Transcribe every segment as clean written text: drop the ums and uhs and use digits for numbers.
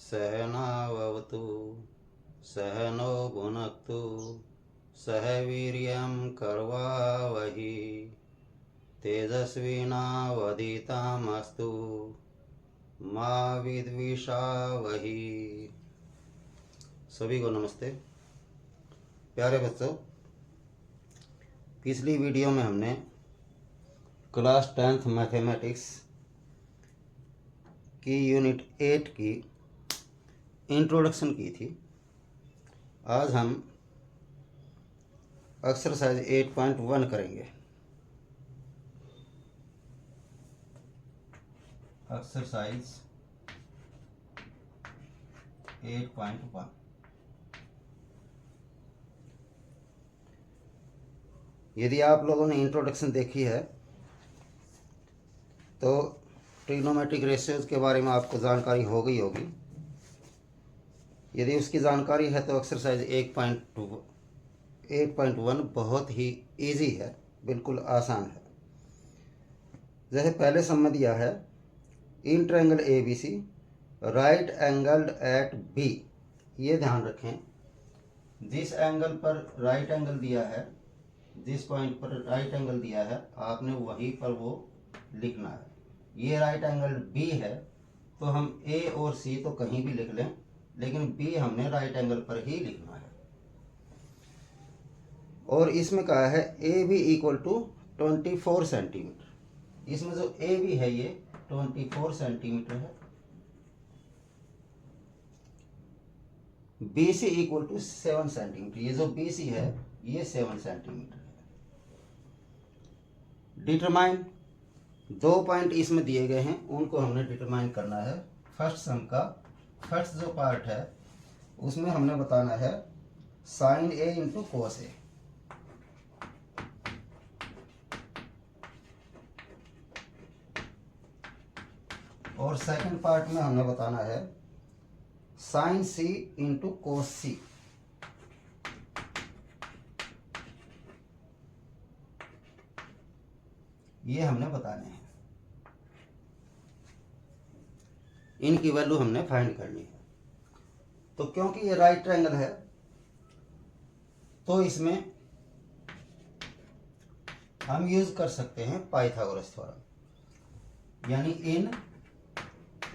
सहनावतु सहनो भुनक्तु सह वीर्यं करवावहि तेजस्विनावधीतमस्तु मा विद्विषावहि। सभी को नमस्ते। प्यारे बच्चों, पिछली वीडियो में हमने क्लास 10th मैथमेटिक्स की यूनिट 8 की इंट्रोडक्शन की थी। आज हम एक्सरसाइज 8.1 करेंगे। एक्सरसाइज 8.1। यदि आप लोगों ने इंट्रोडक्शन देखी है तो ट्रिग्नोमेट्रिक रेशियोज के बारे में आपको जानकारी हो गई होगी। यदि उसकी जानकारी है तो एक्सरसाइज 8.1 बहुत ही इजी है, बिल्कुल आसान है। जैसे पहले सम में दिया है, in triangle A B C right angled at B. ये ध्यान रखें, जिस एंगल पर राइट एंगल दिया है, जिस पॉइंट पर राइट एंगल दिया है, आपने वहीं पर वो लिखना है। ये राइट एंगल बी है तो हम ए और सी तो कहीं भी लिख लें, लेकिन बी हमने राइट एंगल पर ही लिखना है। और इसमें कहा है A B equal to 24 centimetre. इसमें जो ए बी है ये 24 सेंटीमीटर है। B C equal to 7 centimetre. ये जो बी सी है ये 7 सेंटीमीटर है। डिटरमाइन, 2 पॉइंट इसमें दिए गए हैं, उनको हमने डिटरमाइन करना है। फर्स्ट सम का फर्स्ट जो पार्ट है उसमें हमने बताना है साइन ए इंटू कोस ए। और सेकंड पार्ट में हमने बताना है साइन सी इंटू कोस सी। ये हमने बताने हैं, इनकी वैल्यू हमने फाइंड करनी है। तो क्योंकि ये राइट ट्रायंगल है तो इसमें हम यूज कर सकते हैं पाइथागोरस थ्योरम। यानी in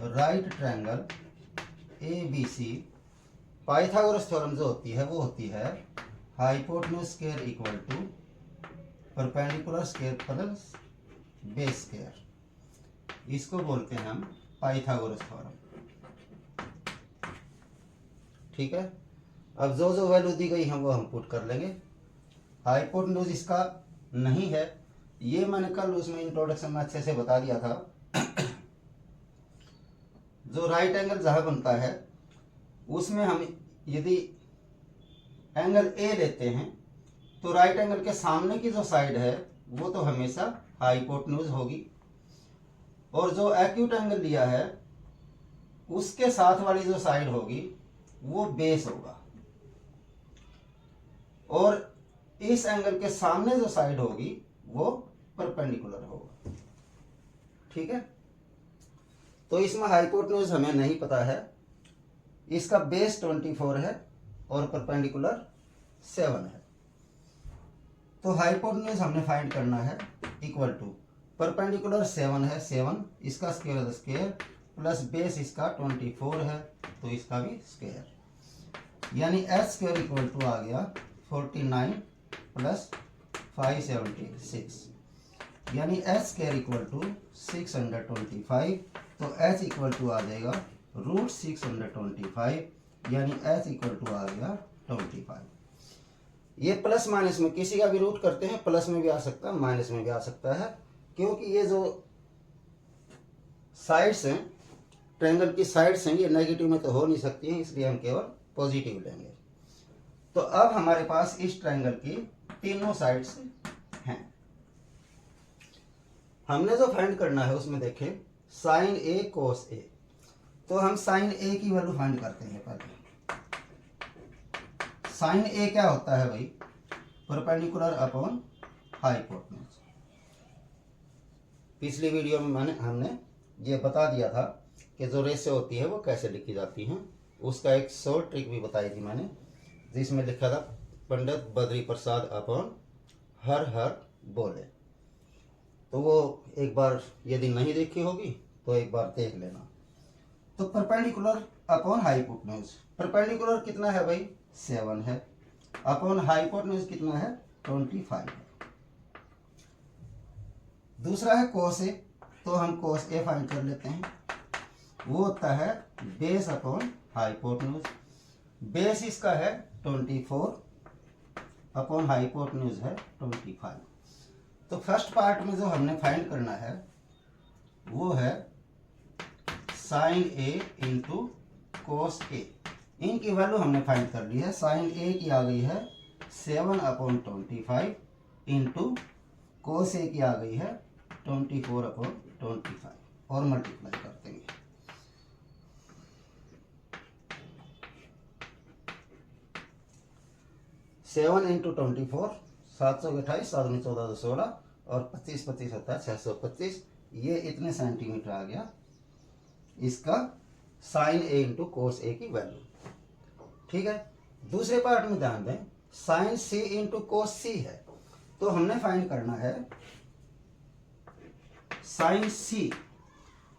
right triangle A B C, Pythagoras theorem जो होती है वो होती है hypotenuse square equal to perpendicular square plus base square. इसको बोलते हैं हम पाइथागोरस थ्योरम। ठीक है, अब जो जो वैल्यू दी गई है वो हम पुट कर लेंगे। हाइपोटेन्यूज इसका नहीं है, ये मैंने कल उसमें इंट्रोडक्शन में अच्छे से बता दिया था। जो राइट एंगल जहां बनता है उसमें हम यदि एंगल ए लेते हैं तो राइट एंगल के सामने की जो साइड है वो तो हमेशा हाइपोटेन्यूज होगी, और जो एक्यूट एंगल लिया है उसके साथ वाली जो साइड होगी वो बेस होगा, और इस एंगल के सामने जो साइड होगी वो परपेंडिकुलर होगा। ठीक है, तो इसमें हाइपोटेन्यूज हमें नहीं पता है। इसका बेस 24 है और परपेंडिकुलर 7 है। तो हाइपोटेन्यूज हमने फाइंड करना है इक्वल टू परपेंडिकुलर 7 है 7, इसका स्क्वायर स्क्वायर प्लस बेस इसका 24 है तो इसका भी स्क्वायर, यानी एच स्क्वायर इक्वल टू आ गया 49 प्लस 576, यानी एच स्क्वायर इक्वल टू 625। तो एच इक्वल टू आ जाएगा रूट 625, यानी एच इक्वल टू आ गया 25। ये प्लस माइनस में किसी का भी रूट करते हैं, प्लस में भी आ सकता है माइनस में भी आ सकता है, क्योंकि ये जो साइड्स हैं ट्रायंगल की साइड्स हैं ये नेगेटिव में तो हो नहीं सकती हैं, इसलिए हम केवल पॉजिटिव लेंगे। तो अब हमारे पास इस ट्रायंगल की तीनों साइड्स हैं। हमने जो फाइंड करना है उसमें देखें साइन ए कोस ए। तो हम साइन ए की वैल्यू फाइंड करते हैं। पहले साइन ए क्या होता है भाई? Perpendicular upon hypotenuse. पिछली वीडियो में हमने ये बता दिया था कि जो रेशो होती है वो कैसे लिखी जाती हैं। उसका एक शॉर्ट ट्रिक भी बताई थी मैंने, जिसमें लिखा था पंडित बद्री प्रसाद अपॉन हर हर बोले। तो वो एक बार यदि नहीं देखी होगी तो एक बार देख लेना। तो परपेंडिकुलर अपॉन हाइपोटेन्यूज, परपेंडिकुलर कितना है भाई 7 है, अपॉन हाइपोटेन्यूज कितना है 25 है। दूसरा है कोस ए, तो हम कोस ए फाइंड कर लेते हैं। वो होता है बेस अपॉन हाइपोटेन्यूज, बेस इसका है 24 अपॉन हाइपोटेन्यूज है 25। तो फर्स्ट पार्ट में जो हमने फाइंड करना है वो है साइन ए इंटू कोस ए। इनकी वैल्यू हमने फाइंड कर ली है। साइन ए की आ गई है 7 अपॉन 25 इंटू कोस ए की आ गई है 24 अपॉन 25 और मल्टीप्लाई कर देंगे। सेवन इंटू 24 728, 7 14 16 और 25 25 होता है 625। ये इतने सेंटीमीटर आ गया इसका साइन ए इंटू कोस ए की वैल्यू। ठीक है, दूसरे पार्ट में ध्यान दें, साइन सी इंटू कोस सी है, तो हमने फाइंड करना है साइन सी।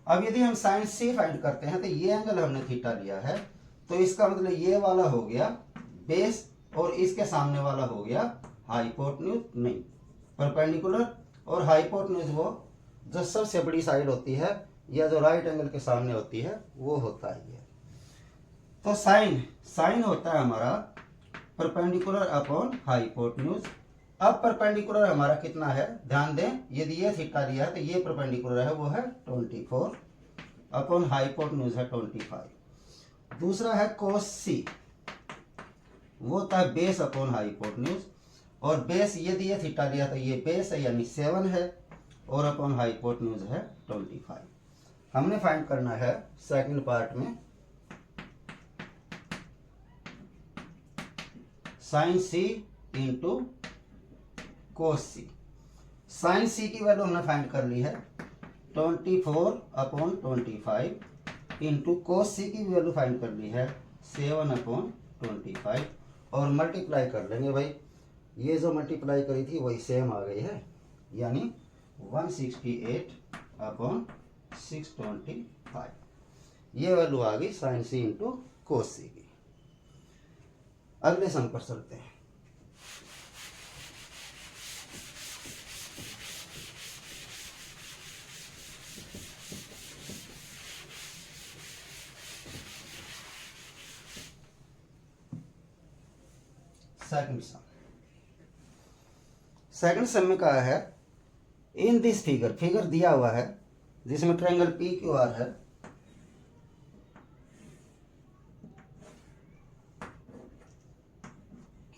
अब यदि हम साइन सी फाइंड करते हैं तो ये एंगल हमने थीटा लिया है, तो इसका मतलब ये वाला हो गया बेस और इसके सामने वाला हो गया हाइपोटेन्यूज, नहीं परपेंडिकुलर। और हाइपोटेन्यूज वो जो सबसे बड़ी साइड होती है या जो राइट एंगल के सामने होती है वो होता ही है। तो साइन होता है हमारा परपेंडिकुलर अपॉन हाइपोटेन्यूज। अब परपेंडिकुलर हमारा कितना है ध्यान दें, यदि ये थीटा लिया है तो ये परपेंडिकुलर है वो है 24 अपॉन हाइपोटेन्यूज है 25। दूसरा है कोस सी, वो होता है बेस अपॉन हाइपोटेन्यूज। और बेस यदि ये थीटा लिया तो ये बेस है यानी 7 है और अपॉन हाइपोटेन्यूज है 25। हमने फाइंड करना है सेकंड पार्ट में साइन सी इंटू कोस सी। साइन सी की वैल्यू हमने फाइंड कर ली है 24 अपॉन 25 इंटू कोस सी की वैल्यू फाइंड कर ली है 7 अपॉन 25 और मल्टीप्लाई कर लेंगे भाई। ये जो मल्टीप्लाई करी थी वही सेम आ गई है, यानी 168 अपॉन 625। ये वैल्यू आ गई साइन सी इंटू कोस सी की। अगले सम पर चलते हैं। सेकंड सम में कहा है इन दिस फिगर दिया हुआ है जिसमें ट्रायंगल पी क्यू आर है,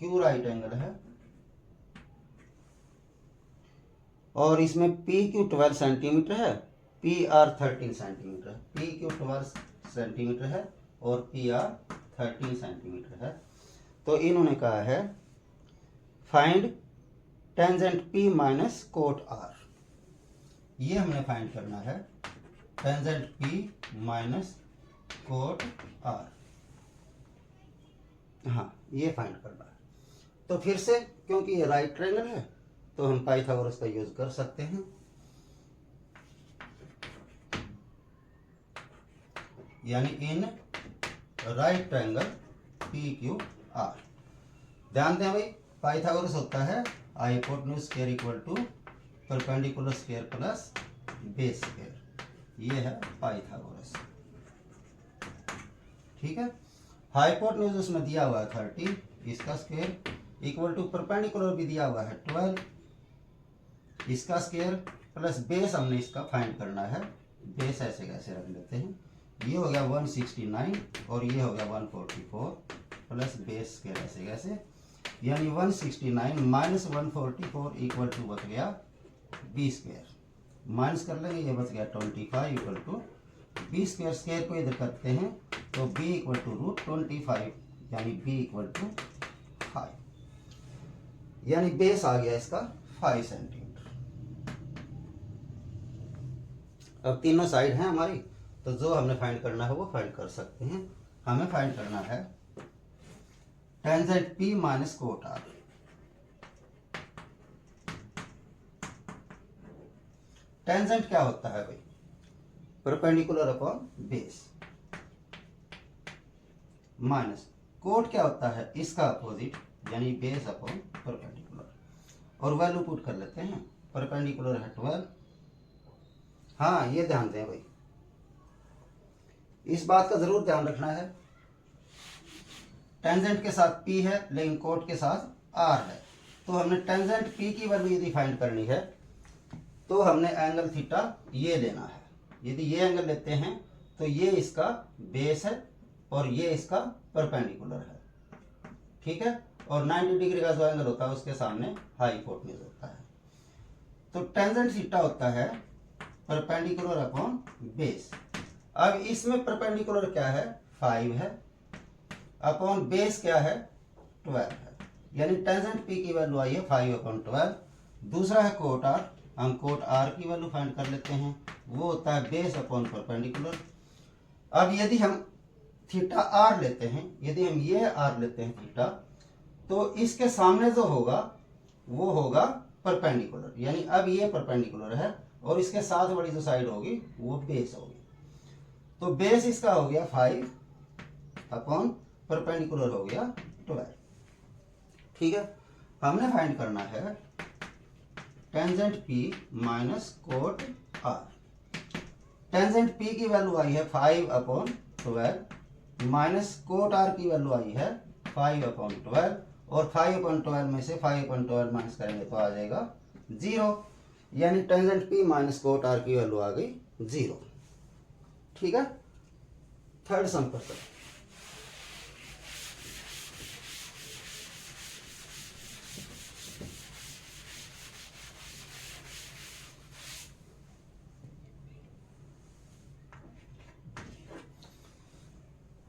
क्यू राइट एंगल है और इसमें पी क्यू 12 सेंटीमीटर है, पी आर 13 सेंटीमीटर है। पी क्यू 12 सेंटीमीटर है और पी आर 13 सेंटीमीटर है। तो इन्होंने कहा है find tangent P minus cot R. ये हमने फाइंड करना है tangent P minus cot R. हाँ, ये फाइंड करना है। तो फिर से क्योंकि ये राइट ट्रायंगल है तो हम पाइथागोरस का यूज कर सकते हैं। यानी in right triangle P Q R. ध्यान दें भाई, पाइथागोरस होता है hypotenuse square equal to perpendicular square plus base square. ये है पाइथागोरस। ठीक है, हाइपोटेन्यूज उसमें दिया हुआ है 30, इसका स्क्वायर इक्वल टू परपेंडिकुलर भी दिया हुआ है 12, इसका स्क्वायर प्लस बेस हमने इसका फाइंड करना है। बेस ऐसे कैसे रख लेते हैं, ये हो गया 169 और ये हो गया 144 प्लस बेस स्क्वायर ऐसे कैसे, यानी 169 माइनस 144 इक्वल टू बच गया बी स्क्वायर। माइनस कर लेंगे, ये बच गया 25 equal to B square. Square को इधर करते हैं तो बी इक्वल टू रूट 25 यानी बी इक्वल टू 5, यानी बेस आ गया इसका 5 सेंटीमीटर। अब तीनों साइड हैं हमारी, तो जो हमने फाइंड करना है वो फाइंड कर सकते हैं। हमें फाइंड करना है tangent P minus cot R। Tangent क्या होता है भाई? Perpendicular upon base. Minus cot क्या होता है? इसका अपोजिट, यानी बेस अपॉन परपेंडिकुलर। और वैल्यू पुट कर लेते हैं। परपेंडिकुलर है 12। हाँ, ये ध्यान दें भाई, इस बात का जरूर ध्यान रखना है, टेंजेंट के साथ P है लेकिन कोट के साथ R है। तो हमने टेंजेंट P की वैल्यू यदि फाइंड करनी है तो हमने एंगल थीटा ये लेना है। यदि ये एंगल लेते हैं तो ये इसका बेस है और ये इसका परपेंडिकुलर है, ठीक है। और 90 डिग्री का जो एंगल होता है उसके सामने हाइपोटेन्यूज होता है। तो टेंजेंट थीटा होता है परपेंडिकुलर अपॉन बेस। अब इसमें परपेंडिकुलर क्या है? 5 है, अपॉन बेस क्या है? 12 है। यानी टेंजेंट P की वैल्यू आई है 5 अपॉन 12। दूसरा है कोट R, हम कोट R की वैल्यू फाइंड कर लेते हैं, वो होता है बेस अपॉन परपेंडिकुलर। अब यदि हम थीटा R लेते हैं, यदि हम ये R लेते हैं थीटा, तो इसके सामने जो होगा वो होगा परपेंडिकुलर, यानी अब ये परपेंडिकुलर है और इसके साथ वाली जो साइड होगी वो बेस होगी। तो बेस इसका हो गया 5 अपॉन परपेंडिकुलर हो गया 12, ठीक है। हमने फाइंड करना है tangent P minus cot R। Tangent P की वैल्यू आई है 5 अपॉन 12 माइनस कोट R की वैल्यू आई है 5 अपॉन 12, और 5 अपॉन 12 में से 5 अपॉन 12 माइनस करेंगे तो आ जाएगा 0, यानी tangent P minus cot R की वैल्यू आ गई 0, ठीक है। थर्ड सम पर चलो।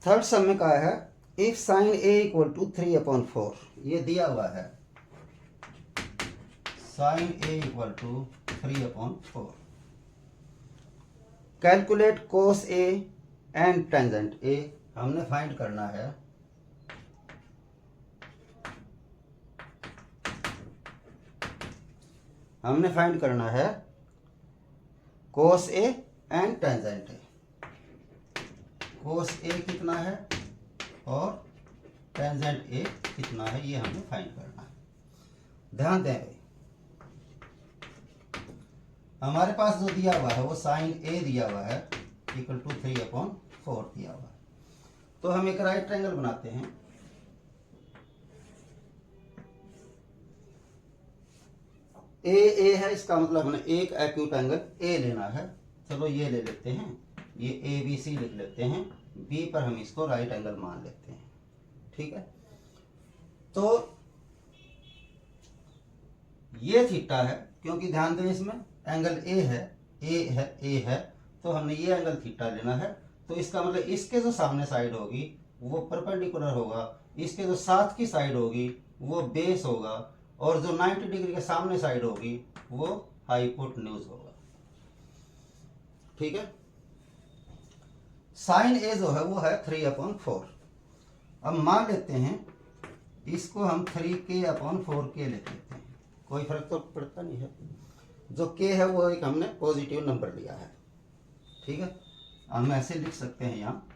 थर्ड सम में कहा है if sine A equal to 3 upon 4, ये दिया हुआ है sine A equal to 3 upon 4। Calculate cos A and tangent A। हमने फाइंड करना है cos A and tangent A। Cos A कितना है और टेंजेंट A कितना है, ये हमें फाइंड करना है। ध्यान दें भाई, हमारे पास जो दिया हुआ है वो साइन A दिया हुआ है इक्वल टू 3 अपॉन 4 दिया हुआ है। तो हम एक राइट ट्रायंगल बनाते हैं। ए है, इसका मतलब हमें एक एक्यूट एंगल A लेना है। चलो ये ले लेते हैं, ये ABC लिख लेते हैं, B पर हम इसको राइट एंगल मान लेते हैं, ठीक है। तो ये थीटा है, क्योंकि ध्यान दें इसमें एंगल A है, तो हमने ये एंगल थीटा लेना है। तो इसका मतलब इसके जो सामने साइड होगी वो परपेंडिकुलर होगा, इसके जो साथ की साइड होगी वो बेस होगा, और जो 90 डिग्री के सामने साइड होगी वो हाइपोटेन्यूज होगा, ठीक है। साइन A जो है वो है 3 अपॉन 4। अब मान लेते हैं इसको हम 3k अपॉन 4k ले लेते हैं, कोई फर्क तो पड़ता नहीं है। जो k है वो एक हमने पॉजिटिव नंबर लिया है, ठीक है। हम ऐसे लिख सकते हैं यहाँ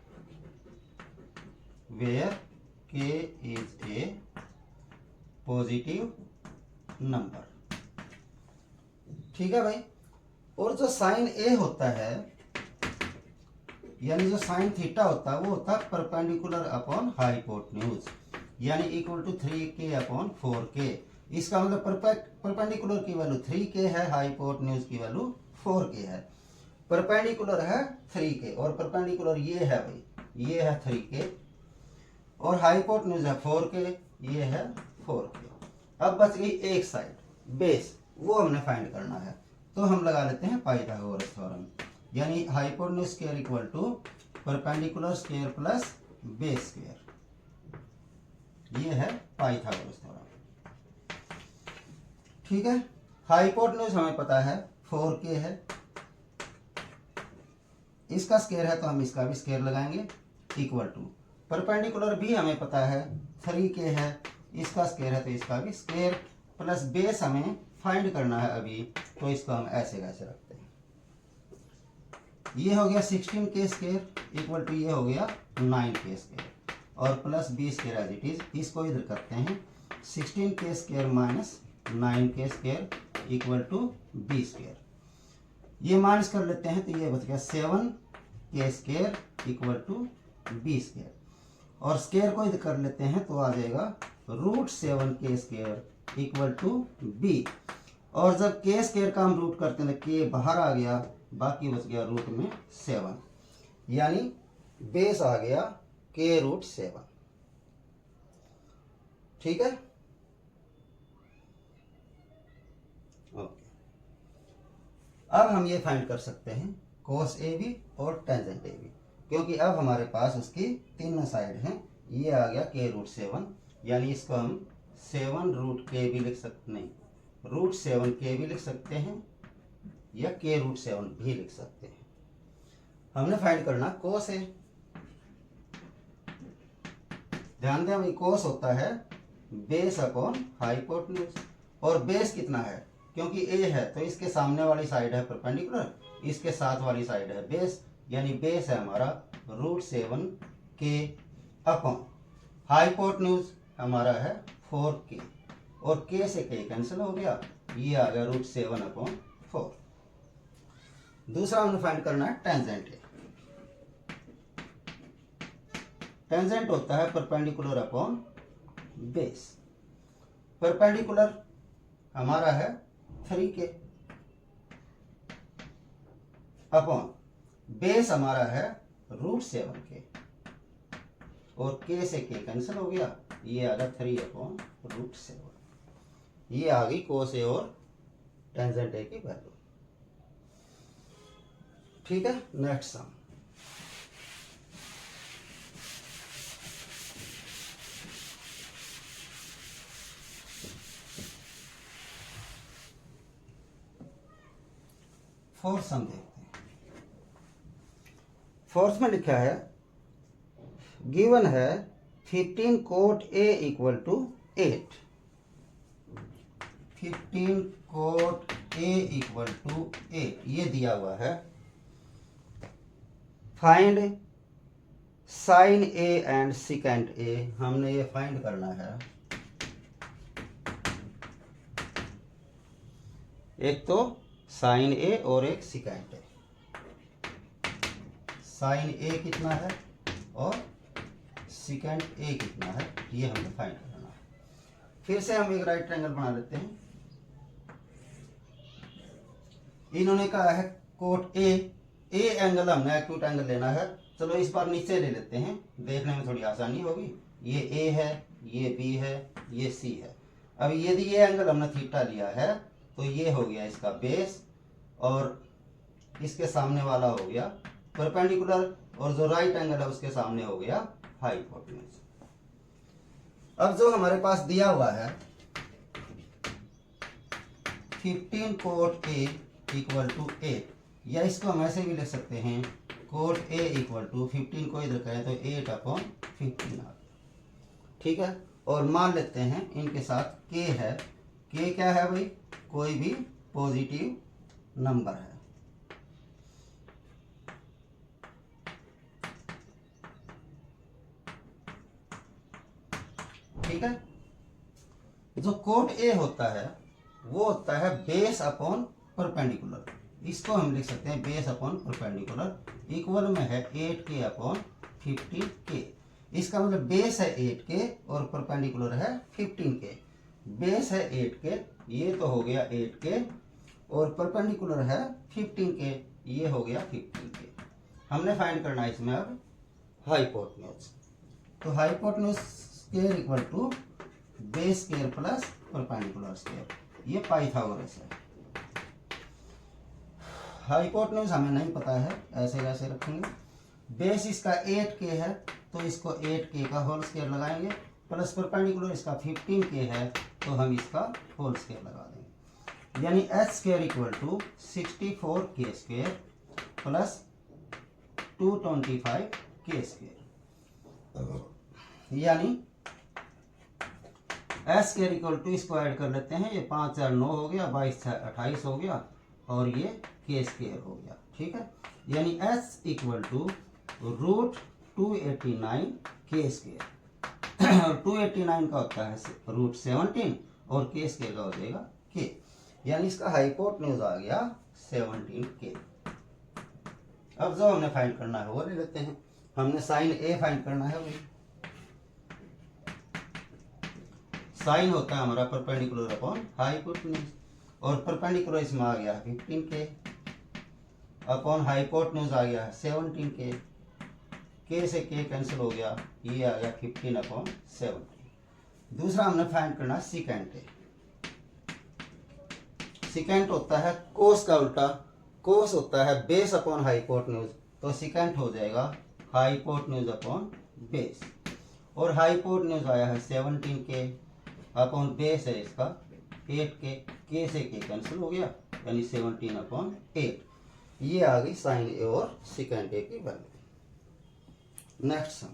where k is a positive number, ठीक है भाई। और जो साइन A होता है, यानी जो साइन थीटा होता है वो होता है परपेंडिकुलर अपॉन हाइपोटेन्यूज, यानी equal to 3k upon 4k। इसका मतलब परपेंडिकुलर की वैल्यू 3k है, हाइपोटेन्यूज की वैल्यू 4k है। परपेंडिकुलर है 3k और परपेंडिकुलर ये है भाई, ये है 3k, और हाइपोटेन्यूज है 4k, ये है 4k। अब बच गई एक साइड बेस, वो हमने फाइंड करना है। तो हम लगा लेते हैं पाइथागोरस थ्योरम, यानी hypotenuse square equal to perpendicular square plus base square, ये है पाइथागोरस थ्योरम, ठीक है। हाइपोटेन्यूज हमें पता है 4k है, इसका स्क्वायर है तो हम इसका भी स्क्वायर लगाएंगे, इक्वल टू परपेंडिकुलर भी हमें पता है 3k है, इसका स्क्वायर है तो इसका भी स्क्वायर, प्लस बेस हमें फाइंड करना है अभी, तो इसको हम ऐसे कैसे रखते हैं। ये हो गया 16k स्क्वायर इक्वल टू ये हो गया 9k स्क्वायर और plus b square as it is, इसको इधर करते हैं 16k square minus 9k square equal to b square. ये माइनस कर लेते हैं तो ये बच गया 7k square equal to b square और स्क्वायर को इधर कर लेते हैं तो आ जाएगा √7k square equal to b। और जब k स्क्वायर का हम रूट करते हैं तो k बाहर आ गया, बाकी बच गया रूट में 7, यानी बेस आ गया k√7। ठीक है, ओके। अब हम ये फाइंड कर सकते हैं cos AB और टेंजेंट AB, क्योंकि अब हमारे पास उसकी तीनों साइड हैं। ये आ गया k√7, यानी इसको हम 7√k भी लिख सकते, नहीं √7k भी लिख सकते हैं या k√7 भी लिख सकते हैं। हमने फाइंड करना cos है। ध्यान दें भाई, cos होता है बेस अपॉन हाइपोटेन्यूज, और बेस कितना है, क्योंकि a है तो इसके सामने वाली साइड है परपेंडिकुलर, इसके साथ वाली साइड है बेस, यानी बेस है हमारा √7k अपॉन हाइपोटेन्यूज हमारा है 4k, और k से k कैंसिल हो गया, ये आ गया √7/4। दूसरा हमने फाइंड करना है टेंजेंट। टेंजेंट होता है परपेंडिकुलर अपॉन बेस। परपेंडिकुलर हमारा है 3k अपॉन बेस हमारा है √7k, और k से k कैंसिल हो गया, ये आ गया 3/√7। ये आ गई cos A और टेंजेंट A की वैल्यू। ठीक है, नेक्स्ट सम। फोर्थ सम देखते हैं। फोर्थ में लिखा है गिवन है 15 cot A equal to 8। 15 cot A equal to 8 ये दिया हुआ है। Find sine A and secant A, हमने ये फाइंड करना है। एक तो साइन A और एक सिकेंट A। साइन A कितना है और सिकेंट A कितना है, ये हमें फाइंड करना है। फिर से हम एक राइट ट्रायंगल बना लेते हैं। इन्होंने कहा है कोट A एंगल हमने एक्यूट एंगल लेना है। चलो इस बार नीचे ले लेते हैं, देखने में थोड़ी आसानी होगी। ये A है, ये B है, ये C है। अब यदि ये एंगल हमने थीटा लिया है तो ये हो गया इसका बेस, और इसके सामने वाला हो गया परपेंडिकुलर, और जो राइट एंगल है उसके सामने हो गया हाइपोटेन्यूज। अब जो हमारे पास दिया हुआ है 15 cot A इक्वल टू 8, या इसको हम ऐसे भी लिख सकते हैं cot A इक्वल टू 15 को इधर करें तो 8/15 आ। ठीक है, और मान लेते हैं इनके साथ k है। k क्या है भाई, कोई भी पॉजिटिव नंबर है। ठीक है, जो कोट A होता है वो होता है बेस अपॉन परपेंडिकुलर। इसको हम लिख सकते हैं बेस अपॉन परपेंडिकुलर इक्वल में है 8k/15k। इसका मतलब बेस है 8k और परपेंडिकुलर है 15k। बेस है 8k, ये तो हो गया 8k, और परपेंडिकुलर है 15k, ये हो गया 15k। हमने फाइंड करना है इसमें अब हाइपोटेन्यूज। तो hypotenuse square equal to base square plus perpendicular square, ये पाइथागोरस है। हाइपोटेन्यूज हमें नहीं पता है, ऐसे कैसे रखेंगे। बेस इसका 8k है तो इसको 8k का होल स्क्वायर लगाएंगे, प्लस परपेंडिकुलर इसका 15k है तो हम इसका होल स्क्वायर लगा देंगे, यानी h square equal to 64k square plus 225 k square, यानी एस स्क्वायर इक्वल टू, इसको ऐड कर लेते हैं, ये 5 4 9 हो गया, 22 6 28 हो गया, और ये के स्क्वायर हो गया। ठीक है, यानी एस इक्वल टू रूट 289 के स्क्वायर, और 289 का होता है रूट 17 और के स्क्वायर का हो जाएगा के, यानी इसका हाइपोटेन्यूज आ गया 17 के। अब जो हमने फाइंड करना है वो ले लेते हैं। हमने साइन ए फाइंड करना है, वही साइन होता है हमारा परपेंडिकुलर अपॉन हाइपोटेन्यूज, और परपेंडिकुलर इसमें आ गया 15 के, अपॉन हाइपोटेन्यूज आ गया 17 के से के कैंसिल हो गया, ये आ गया 15 अपॉन 17। दूसरा हमने फाइंड करना सिकेंट ए। सिकेंट होता है कोस का उल्टा, कोस होता है बेस अपॉन हाइपोटेन्यूज, तो सिकेंट हो जाएगा हाइपोटेन्यूज अपॉन बेस, और हाइपोटेन्यूज आया है 17 के, अपॉन बेस है इसका 8 के से के कैंसिल हो गया, यानी 17 अपॉन 8। ये आ गई साइन ए और सिकेंट ए की value. Next sum,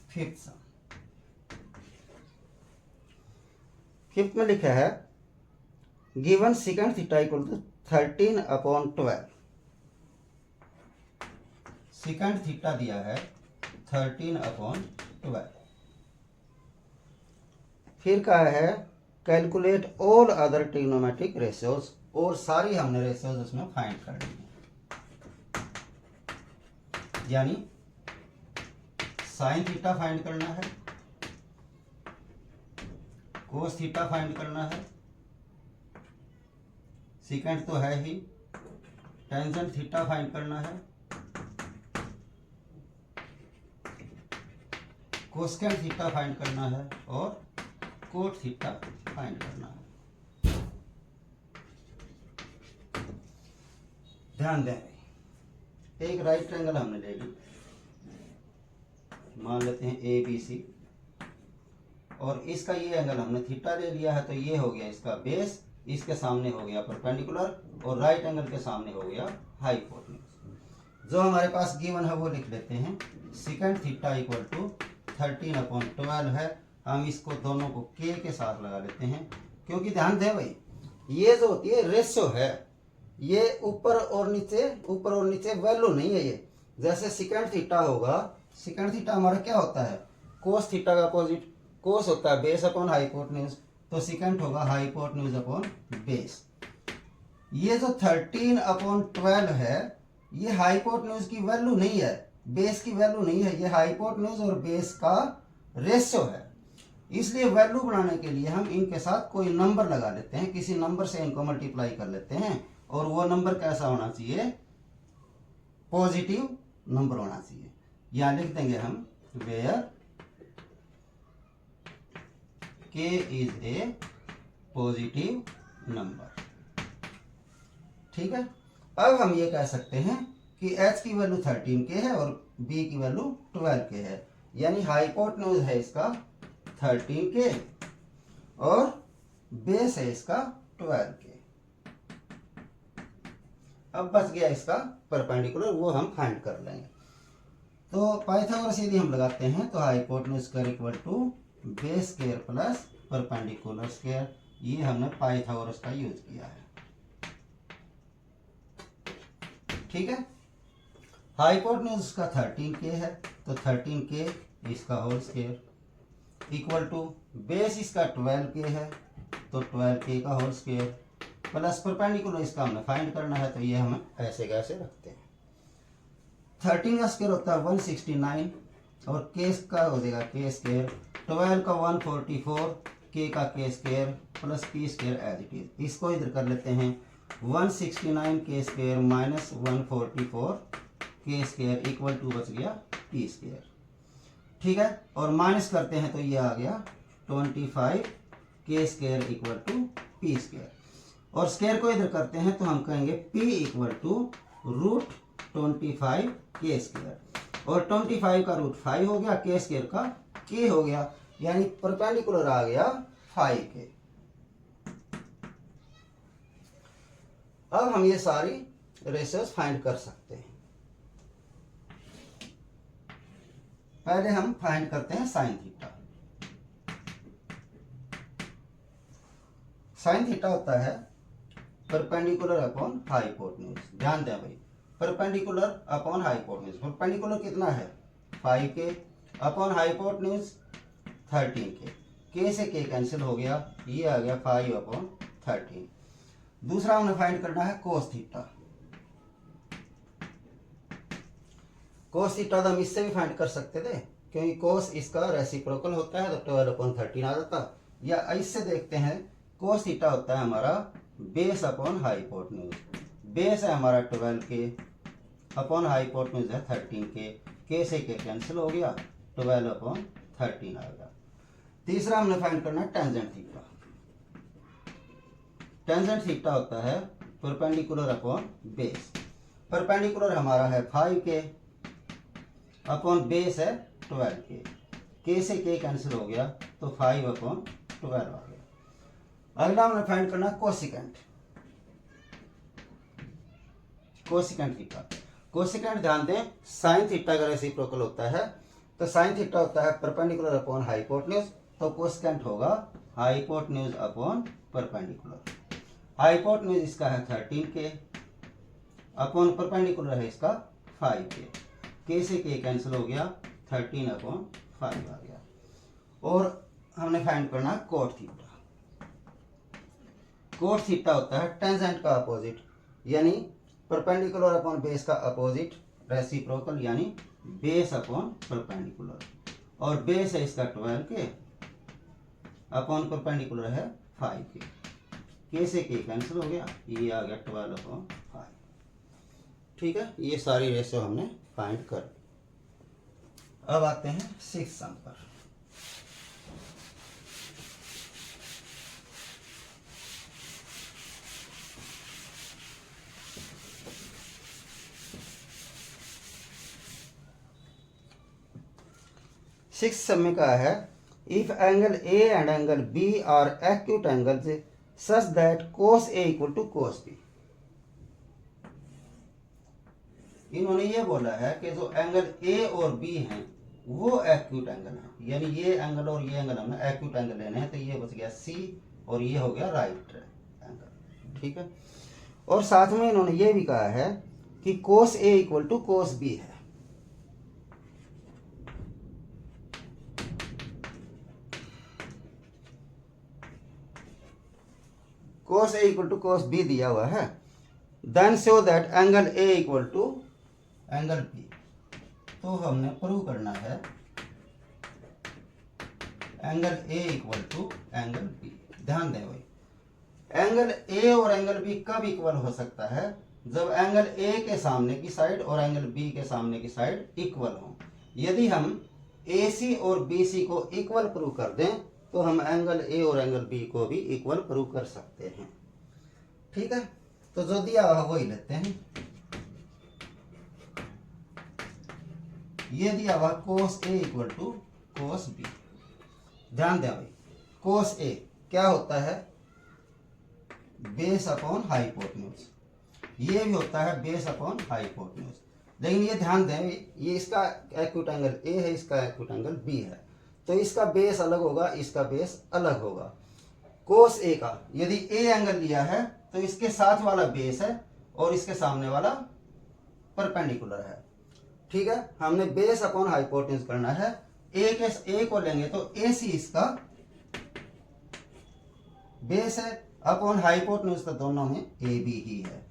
fifth sum. Fifth में लिखा है given secant theta equal to 13 upon 12। Secant theta दिया है 13 अपॉन 12। फिर कहा है calculate all other trigonometric ratios, और सारी हमने रेशियोज उसमें फाइंड करनी है, यानी साइन थीटा फाइंड करना है, कोस थीटा फाइंड करना है, सिकेंट तो है ही, टेंजेंट थीटा फाइंड करना है, कोसेकेंट थीटा फाइंड करना है, और कोट थीटा फाइंड करना है। ध्यान दें, एक राइट ट्रायंगल हमने ले ली, मान लेते हैं ए बी सी, और इसका ये एंगल हमने थीटा ले लिया है, तो ये हो गया इसका बेस, इसके सामने हो गया परपेंडिकुलर, और राइट एंगल के सामने हो गया हाइपोटेन्यूज। जो हमारे पास गिवन है वो लिख लेते हैं, secant theta equal to 13 upon 12 है। हम इसको दोनों को के साथ लगा लेते हैं, क्योंकि ध्यान दें भाई, ये जो होती है रेशियो है, ये ऊपर और नीचे वैल्यू नहीं है। ये जैसे सिकेंट थीटा होगा, सिकेंट थीटा हमारा क्या होता है, कोस थीटा का अपोजिट, कोस होता है बेस अपॉन हाइपोटेन्यूज, तो सिकेंट होगा हाइपोटेन्यूज अपॉन बेस। ये जो 13 अपॉन 12 है, ये हाइपोटेन्यूज की वैल्यू नहीं है, बेस की वैल्यू नहीं है, ये हाइपोटेन्यूज और बेस का रेशियो है। इसलिए वैल्यू बनाने के लिए हम इनके साथ कोई नंबर लगा लेते हैं, किसी नंबर से इनको मल्टीप्लाई कर लेते हैं, और वो नंबर कैसा होना चाहिए, पॉजिटिव नंबर होना चाहिए। यहां लिख देंगे हम where k is a positive number. ठीक है, अब हम ये कह सकते हैं कि h की वैल्यू 13 के है और b की वैल्यू 12 के है, यानी हाइपोटेन्यूज है इसका 13 के और बेस है इसका 12 के। अब बच गया इसका परपेंडिकुलर, वो हम फाइंड कर लेंगे। तो पाइथागोरस यदि हम लगाते हैं तो hypotenuse square equal to base square plus perpendicular square, ये हमने पाइथागोरस का यूज किया है। ठीक है, हाइपोटेन्यूज का 13 के है, तो 13 के इसका whole square equal to base इसका 12 के है, तो 12 के का होल स्क्वायर प्लस परपेंडिकुलर इसका हमें फाइंड करना है, तो ये हम ऐसे कैसे रखते हैं। 13 का स्क्वायर होता है 169, और के का हो जाएगा के स्क्वायर, 12 का 144, के का k square plus P square as it is. इसको इधर कर लेते हैं, 169 के स्क्वायर माइनस 144 के स्क्वायर इक्वल टू बच गया पी स्क्वायर। ठीक है, और माइनस करते हैं तो ये आ गया 25 k square equal to P square, और स्क्वायर को इधर करते हैं तो हम कहेंगे p equal to root 25 k square. और 25 का रूट 5 हो गया, के स्क्वायर का के हो गया, यानी परपेंडिकुलर आ गया 5 के। अब हम ये सारी रेशियोज फाइंड कर सकते हैं। पहले हम फाइंड करते हैं साइन थीटा। साइन थीटा होता है परपेंडिकुलर अपॉन हाइपोटेन्यूज। ध्यान दें भाई, परपेंडिकुलर अपॉन हाइपोटेन्यूज। परपेंडिकुलर कितना है 5 के, अपॉन हाइपोटेन्यूज 13 के से के कैंसिल हो गया, ये आ गया 5 अपॉन 13। दूसरा हमें फाइंड करना है कोस थीटा। कोस थीटा तो हम इससे भी फाइंड कर सकते थे, क्योंकि कोस इसका रेसिप्रोकल होता है, तो 12 अपॉन 13 आ जाता। या इससे देखते हैं, कोस थीटा होता है हमारा बेस अपॉन हाइपोटेन्यूज। बेस है हमारा 12 के, अपॉन हाइपोटेन्यूज है 13 के से के कैंसिल हो गया, 12 अपॉन 13 आ गया। तीसरा हमने फाइंड करना है टेंजेंट थीटा। टेंजेंट थीटा होता है परपेंडिकुलर अपॉन बेस। परपेंडिकुलर हमारा है 5 के, अपॉन बेस है 12 के से के कैंसिल हो गया, तो 5 अपॉन 12 आ गया। अगला हमने फाइंड करना कोसिकेंट। Cosecant theta. कोसिकेंट ध्यान दें, साइन थीटा का रेसिप्रोकल होता है, तो साइन थीटा होता है परपेंडिकुलर अपॉन हाइपोटेन्यूज, तो कोसिकेंट होगा हाइपोटेन्यूज अपॉन परपेंडिकुलर। हाइपोटेन्यूज इसका है 13 के, अपॉन परपेंडिकुलर है इसका 5 के से के कैंसिल हो गया, 13 अपॉन 5 आ गया। और हमने फाइंड करना कोट थीटा। कोट थीटा होता है टेंजेंट का अपोजिट, यानी परपेंडिकुलर अपॉन बेस का अपोजिट रेसिप्रोकल, यानी बेस अपॉन परपेंडिकुलर। और बेस है इसका 12 के, अपॉन परपेंडिकुलर है 5 के से के कैंसिल हो गया, ये आ गया 12 अपॉन 5। ठीक है, ये सारी रेशियो हमने फाइंड कर। अब आते हैं 6 सम पर। सिक्स सम में कहा है, if angle A and angle B are acute angles such that cos A equal to cos B. इन्होंने ये बोला है कि जो एंगल ए और बी हैं वो एक्यूट एंगल है, यानी ये एंगल और ये एंगल हमें एक्यूट एंगल लेने हैं, तो ये बच गया सी और ये हो गया राइट एंगल। ठीक है, और साथ में इन्होंने ये भी कहा है कि cos A equal to cos B है। Cos A equal to cos B दिया हुआ है, then show that angle A equal to angle B. तो हमने प्रूव करना है angle A equal to angle B. ध्यान दें भाई, एंगल ए और एंगल बी कब इक्वल हो सकता है, जब एंगल ए के सामने की साइड और एंगल बी के सामने की साइड इक्वल हो। यदि हम ए सी और बी सी को इक्वल प्रूव कर दें, तो हम एंगल ए और एंगल बी को भी इक्वल प्रूव कर सकते हैं। ठीक है, तो जो दिया हुआ वही लेते हैं। ये दिया हुआ कोस A equal to cos B. ध्यान दें भाई, कोस ए क्या होता है, बेस अपॉन हाइपोटेन्यूज। ये भी होता है बेस अपॉन हाइपोटेन्यूज, लेकिन ये ध्यान दें, ये इसका एक्यूट एंगल ए है, इसका एक्यूट एंगल बी है, तो इसका बेस अलग होगा, इसका बेस अलग होगा। कोस ए का यदि ए एंगल लिया है तो इसके साथ वाला बेस है और इसके सामने वाला परपेंडिकुलर है। ठीक है, हमने बेस अपॉन हाइपोटेन्यूज करना है। ए को लेंगे तो ए सी इसका बेस है, अपॉन हाइपोटेन्यूज तो दोनों में ए बी ही है,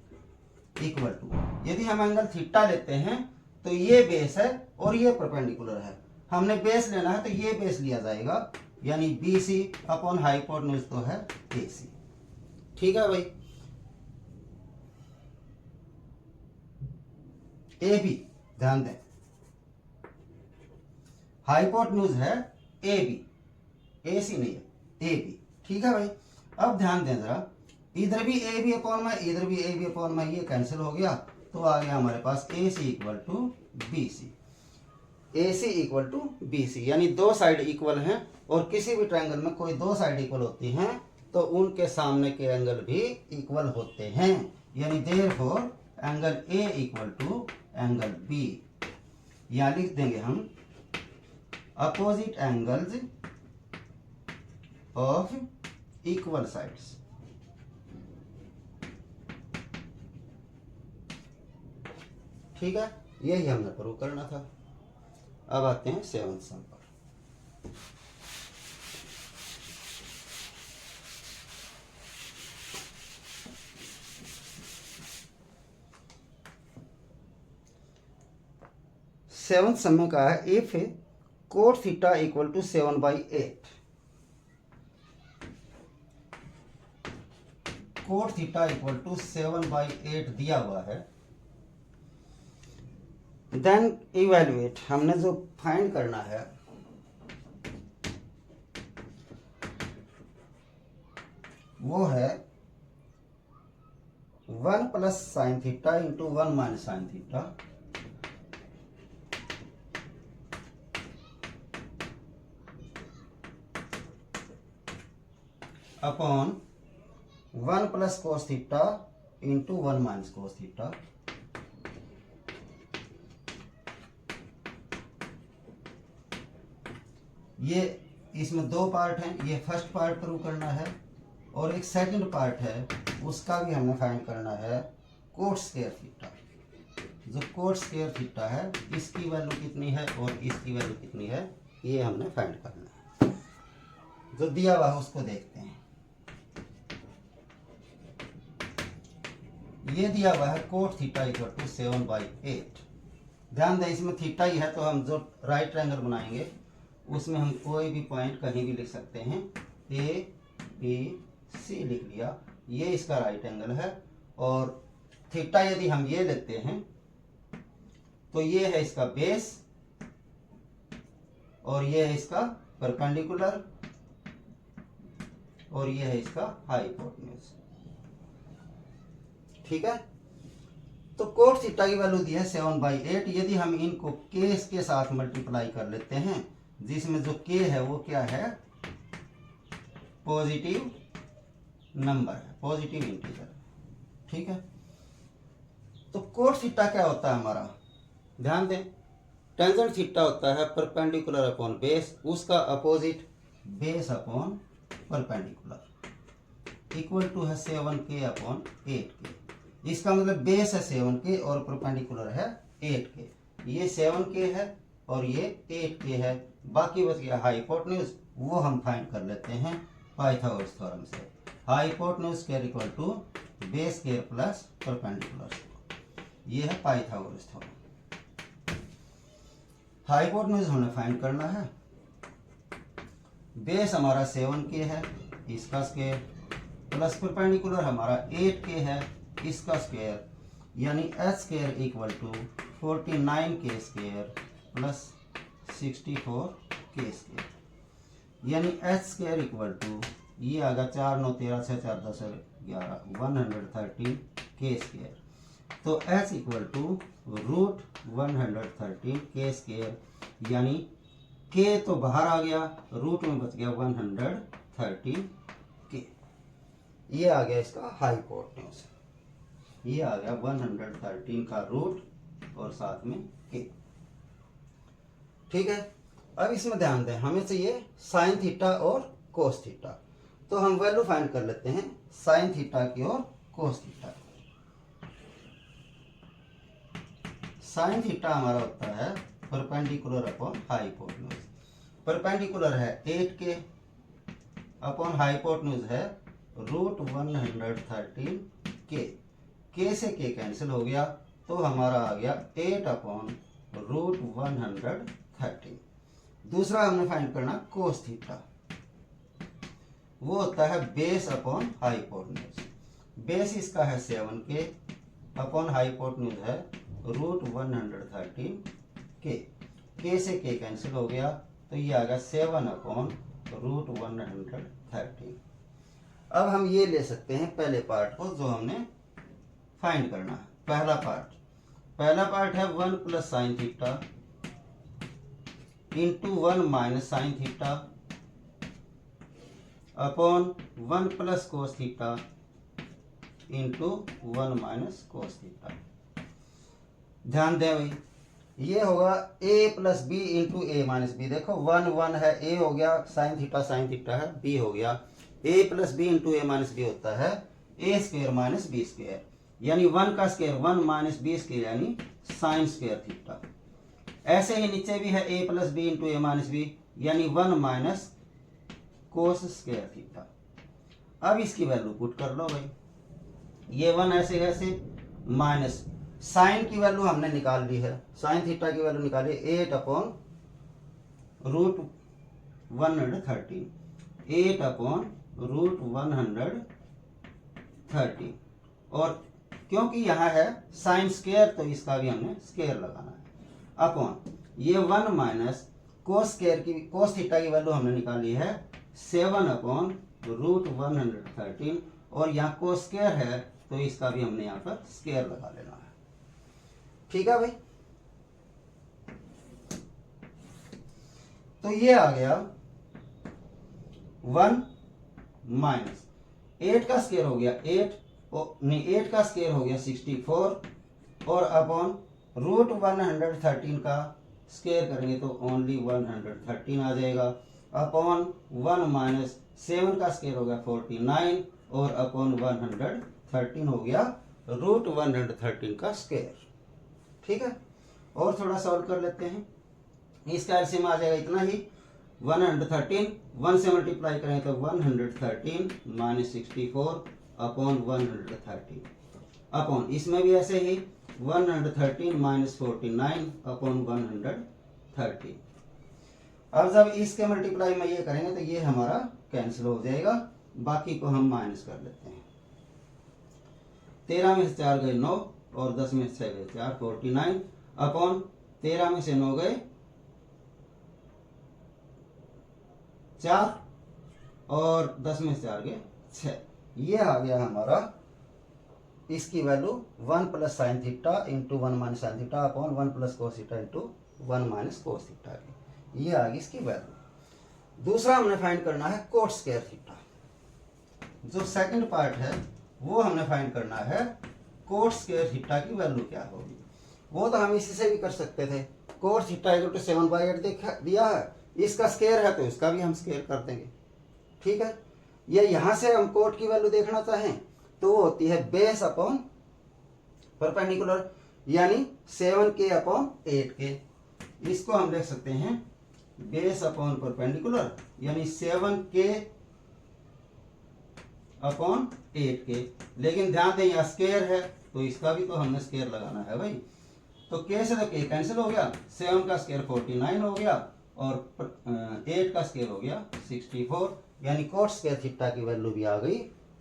इक्वल टू। यदि हम एंगल थीटा लेते हैं तो ये बेस है और ये परपेंडिकुलर है, हमने बेस लेना है तो ये बेस लिया जाएगा, यानी बी सी अपॉन हाइपोटेन्यूज तो है ए सी। ठीक है भाई, ए बी ध्यान दें, हाइपोटेन्यूज है ए बी, ए सी नहीं है, ए बी। ठीक है भाई, अब ध्यान दें जरा, इधर भी ए बी अपॉन में, इधर भी ए बी अपॉन में, ये कैंसिल हो गया, तो आ गया हमारे पास A C equal to B C. AC equal to BC, यानी दो साइड इक्वल हैं और किसी भी ट्रायंगल में कोई दो साइड इक्वल होती हैं तो उनके सामने के एंगल भी इक्वल होते हैं, यानी therefore angle A equal to angle B। यहाँ लिख देंगे हम opposite angles of equal sides. ठीक है, यही हमने प्रूव करना था। अब आते हैं 7th सम पर। सेवंथ सम में कहा है if cot theta equal to 7/8, cot theta equal to 7/8 दिया हुआ है, देन इवेल्युएट, हमने जो फाइंड करना है वो है 1 plus sine theta into 1 minus sine theta upon 1 plus cos theta into 1 minus cos theta ये इसमें दो पार्ट हैं, ये फर्स्ट पार्ट प्रूव करना है और एक सेकंड पार्ट है उसका भी हमने फाइंड करना है कोट स्क्वायर थीटा। जो कोट स्क्वायर थीटा है इसकी वैल्यू कितनी है और इसकी वैल्यू कितनी है ये हमने फाइंड करना है। जो दिया हुआ है उसको देखते हैं। ये दिया हुआ है कोट थीटा इक्वल टू 7/8। ध्यान दें इसमें थीटा ही है तो हम जो राइट ट्रायंगल बनाएंगे उसमें हम कोई भी पॉइंट कहीं भी लिख सकते हैं। ABC लिख लिया, ये इसका राइट एंगल है और थीटा यदि हम ये लेते हैं तो ये है इसका बेस और ये है इसका परपेंडिकुलर और ये है इसका हाइपोटेन्यूज। ठीक है, तो कोट थीटा की वैल्यू दी है 7/8। यदि हम इनको k के साथ मल्टीप्लाई कर लेते हैं जिसमें जो k है वो क्या है, पॉजिटिव नंबर है, पॉजिटिव इंटीजर। ठीक है, तो कोट थीटा क्या होता है हमारा, ध्यान दें टेंजेंट थीटा होता है परपेंडिकुलर अपॉन बेस, उसका opposite base upon perpendicular equal to है 7k अपॉन 8k। इसका मतलब बेस है 7k और परपेंडिकुलर है 8k। ये 7k है और ये 8k है, बाकी बच गया हाइपोटेन्यूज, वो हम फाइंड कर लेते हैं पाइथागोरस थ्योरम से। Hypotenuse square equal to base square plus perpendicular, ये है पाइथागोरस थ्योरम। हाइपोटेन्यूज हमें फाइंड करना है, बेस हमारा 7k है इसका स्क्वायर प्लस परपेंडिकुलर हमारा 8k है इसका स्क्वायर, यानी h square equal to 49k square plus 64k square, यानी h स्क्वायर इक्वल टू ये आ गया 4 9 13 6 4 10 11 113k स्क्वायर। तो h equal to root 113k square, यानी k तो बाहर आ गया, रूट में बच गया 113k। ये आ गया इसका हाइपोटेन्यूज, ये आ गया 113 का रूट और साथ में k। ठीक है, अब इसमें ध्यान दें हमें चाहिए साइन थीटा और कोस थीटा, तो हम वैल्यू फाइंड कर लेते हैं साइन थीटा की और कोस थीटा की। साइन थीटा हमारा होता है परपेंडिकुलर अपॉन हाइपोटेन्यूज। परपेंडिकुलर है 8k अपॉन हाइपोटेन्यूज है रूट 113k। k से k कैंसिल हो गया तो हमारा आ गया 8 अपॉन रूट 113। दूसरा हमने फाइंड करना कोस थीटा, वो होता है बेस अपॉन हाइपोटेन्यूज। बेस इसका है 7k अपॉन हाइपोटेन्यूज है रूट 113k। k से k कैंसिल हो गया तो ये आ गया 7 अपॉन रूट 113। अब हम ये ले सकते हैं पहले पार्ट को जो हमने फाइंड करना है। पहला पार्ट है 1 plus sine theta into 1 minus sine theta upon 1 plus cos theta into 1 minus cos theta. ध्यान दें भाई, ये होगा a plus B into A minus B. देखो 1 1 है, a हो गया साइन थीटा है, b हो गया a plus B into A minus B होता है a square minus B square, यानी 1 का स्क्वेयर 1 माइनस बी स्क्वेयर यानी साइन स्क्वेयर थीटा। ऐसे ही नीचे भी है a plus B into A minus B यानी 1 माइनस कोस स्क्वेयर थीटा। अब इसकी वैल्यू पुट कर लो भाई, ये 1 ऐसे ऐसे माइनस साइन की वैल्यू हमने निकाल ली है, साइन थीटा की वैल्यू निकाली 8 अपॉन रूट 113, 8 अपॉन रूट 113। और क्योंकि यहाँ है साइन स्क्वेयर तो इसका भी हमने स्क्वेयर लगाना है अपॉन ये 1 माइनस कोस स्क्वेयर की कोस थीटा की वैल्यू हमने निकाली है 7 अपॉन रूट 113 और यहाँ कोस स्क्वेयर है तो इसका भी हमने यहाँ पर स्क्वेयर लगा लेना है। ठीक है भाई, तो ये आ गया 1 माइनस 8 का स्क्वायर हो गया 8 का स्क्वायर हो गया 64 और अपॉन रूट 113 का स्क्वायर करेंगे तो ओनली 113 आ जाएगा अपॉन 1 माइनस 7 का स्क्वायर हो गया 49 और अपॉन 113 हो गया रूट 113 का स्क्वायर। ठीक है, और थोड़ा सॉल्व कर लेते हैं। इसका एलसीएम आ जाएगा इतना ही 113, 1 से मल्टीप्लाई करें तो 113 माइनस 64 अपॉन 113 अपॉन इसमें भी ऐसे ही 113 माइनस 49 अपॉन 113। अब जब इसके मल्टीप्लाई में ये करेंगे तो ये हमारा कैंसिल हो जाएगा, बाकी को हम माइनस कर लेते हैं। 13 में से 4 गए 9 और 10 में से 6 गए 4, 49 अपॉन 13 में से 9 गए 4 और 10 में से 4 गए 6। ये आ गया हमारा इसकी value 1 plus sine theta into 1 minus sine theta upon 1 plus cos theta into 1 minus cos theta की। ये आ गई इसकी वैल्यू। दूसरा हमने फाइंड करना है कोट स्क्वायर थीटा। जो सेकंड पार्ट है वो हमने फाइंड करना है कोट स्क्वायर थीटा की वैल्यू क्या होगी। वो तो हम इसी से भी कर सकते थे, कोट थीटा इक्वल टू 7/8 दिया है, इसका स्क्वायर है तो इसका भी हम स्क्वायर कर देंगे। ठीक है, ये यहां से हम कोट की वैल्यू देखना चाहें तो वो होती है बेस अपॉन परपेंडिकुलर यानी 7k अपॉन 8k। इसको हम देख सकते हैं बेस अपॉन परपेंडिकुलर यानी 7k अपॉन 8k। लेकिन ध्यान दें यहाँ स्क्वायर है तो इसका भी तो हमने स्क्वायर लगाना है भाई। तो k से तो k कैंसिल हो गया, 7 का स्क्वायर 49 हो गया और 8 का स्क्वायर हो गया 64, यानी कोट स्क्वायर थीटा की वैल्यू भी आ गई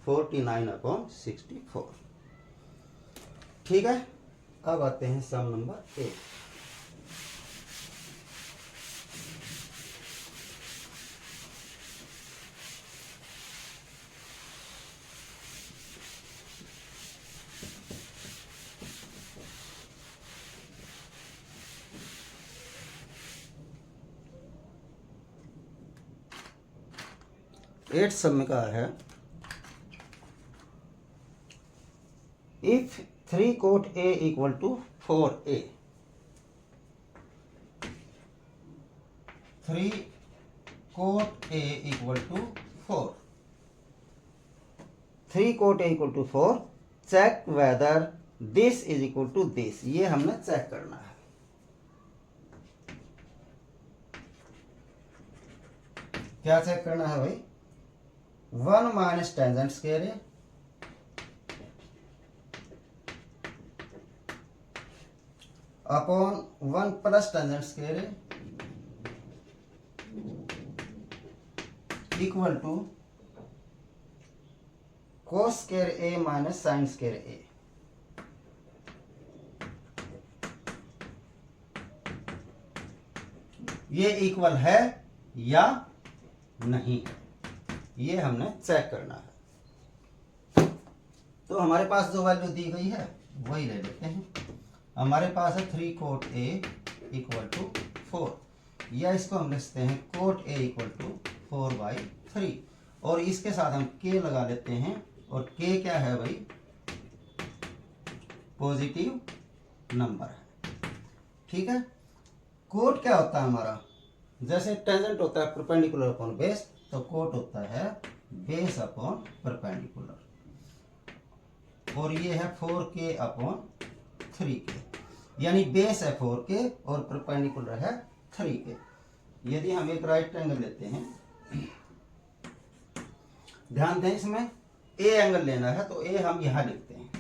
49 अपॉन 64। ठीक है, अब आते हैं सम नंबर 8। एट सब में कहा है इफ 3 cot A equal to 4A, 3 cot A equal to 4, 3 cot A equal to 4, check whether this is equal to this. ये हमने चेक करना है। क्या चेक करना है भाई, 1 माइनस टेंजेंट स्क्वायर है अपॉन 1 प्लस टेंजेंट स्क्वायर है equal to cos square A minus sine square A. ये इक्वल है या नहीं, ये हमने चेक करना है। तो हमारे पास जो वैल्यू दी गई है वही ले लेते हैं। हमारे पास है 3 cot A इक्वल टू 4। या इसको हम लिखते हैं कोट ए इक्वल टू 4/3 और इसके साथ हम के लगा लेते हैं और के क्या है भाई, पॉजिटिव नंबर है। ठीक है, कोट क्या होता है हमारा, जैसे टेंजेंट होता है परपेंडिकुलर अपॉन बेस, तो कोट होता है बेस अपॉन परपेंडिकुलर, और ये है 4k अपॉन 3k, यानी बेस है 4k और परपेंडिकुलर है 3k। यदि हम एक राइट एंगल लेते हैं, ध्यान दें इसमें ए एंगल लेना है तो ए हम यहां लिखते हैं,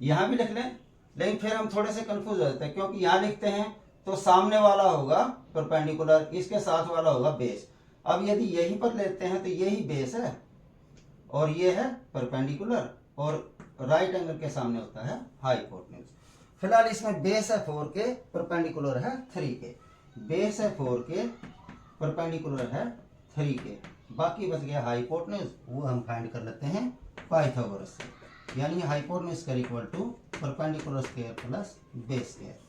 यहां भी लिख लें, लेकिन फिर हम थोड़े से कंफ्यूज हो जाते हैं क्योंकि यहां लिखते हैं तो सामने वाला होगा परपेंडिकुलर, इसके साथ वाला होगा बेस। अब यदि यहीं पर लेते हैं तो यही बेस है और ये है परपेंडिकुलर और राइट एंगल के सामने होता है हाइपोटेन्यूज। फिलहाल इसमें बेस है 4k, परपेंडिकुलर है 3k, बेस है 4k, परपेंडिकुलर है 3k, बाकी बच गया हाइपोटेन्यूज, वो हम फाइंड कर लेते हैं पाइथागोरस से, यानी hypotenuse square equal to perpendicular square plus base square.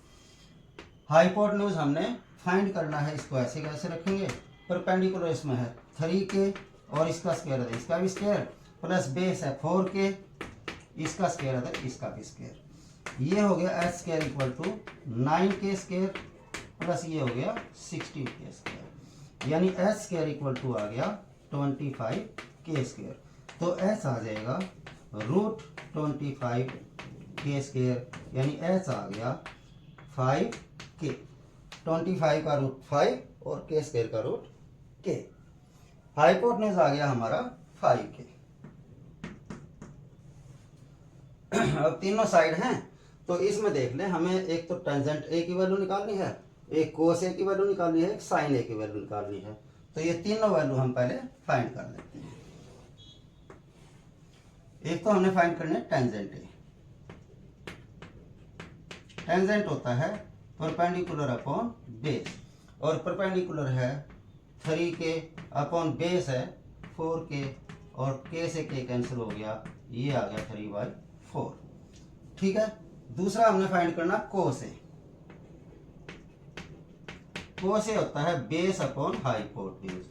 Hypotenuse हमने फाइंड करना है, इसको ऐसे कैसे रखेंगे, परपेंडिकुलर इसमें है 3k और इसका स्क्वायर है इसका भी स्क्वायर, प्लस बेस है 4k, इसका स्क्वायर है इसका भी स्क्वायर, ये हो गया H square equal to 9k square plus ये हो गया 16k स्क्वायर, यानी एच स्क्वायर इक्वल टू आ गया 25k स्क्वायर। तो एच आ जाएगा √25k स्क्वायर, यानी एच आ गया 5k, 25 का रूट 5 और k स्क्वायर का रूट k। हाइपोटेन्यूज आ गया हमारा 5k। अब तीनों साइड हैं तो इसमें देख लें, हमें एक तो टेंजेंट ए की वैल्यू निकालनी है, एक कोस ए की वैल्यू निकालनी है, एक साइन ए की वैल्यू निकालनी है। तो ये तीनों वैल्यू हम पहले फाइंड कर लेते हैं। एक तो हमने फाइंड करने टेंजेंट ए, टेंजेंट होता है परपेंडिकुलर अपॉन बेस, और परपेंडिकुलर है 3k अपॉन बेस है 4k और k से k कैंसिल हो गया, ये आ गया 3/4। ठीक है, दूसरा हमने फाइंड करना कोस ए। कोस ए होता है बेस अपॉन हाइपोटेन्यूज,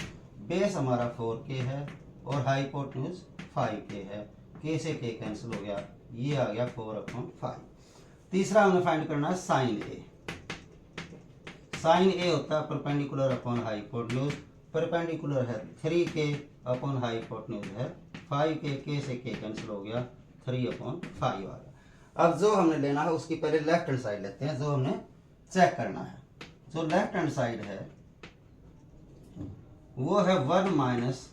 बेस हमारा 4k है और हाइपोटेन्यूज 5k है, k से k कैंसिल हो गया, ये आ गया 4/5। तीसरा हमने फाइंड करना है साइन ए। साइन ए होता है परपेंडिकुलर अपॉन हाइपोटेन्यूज, परपेंडिकुलर है 3k अपॉन हाइपोटेन्यूज है 5k, k से k कैंसिल हो गया 3/5 आ गया। अब जो हमने लेना है उसकी पहले लेफ्ट हैंड साइड लेते हैं, जो हमने चेक करना है। जो लेफ्ट हैंड साइड है वो है 1 माइनस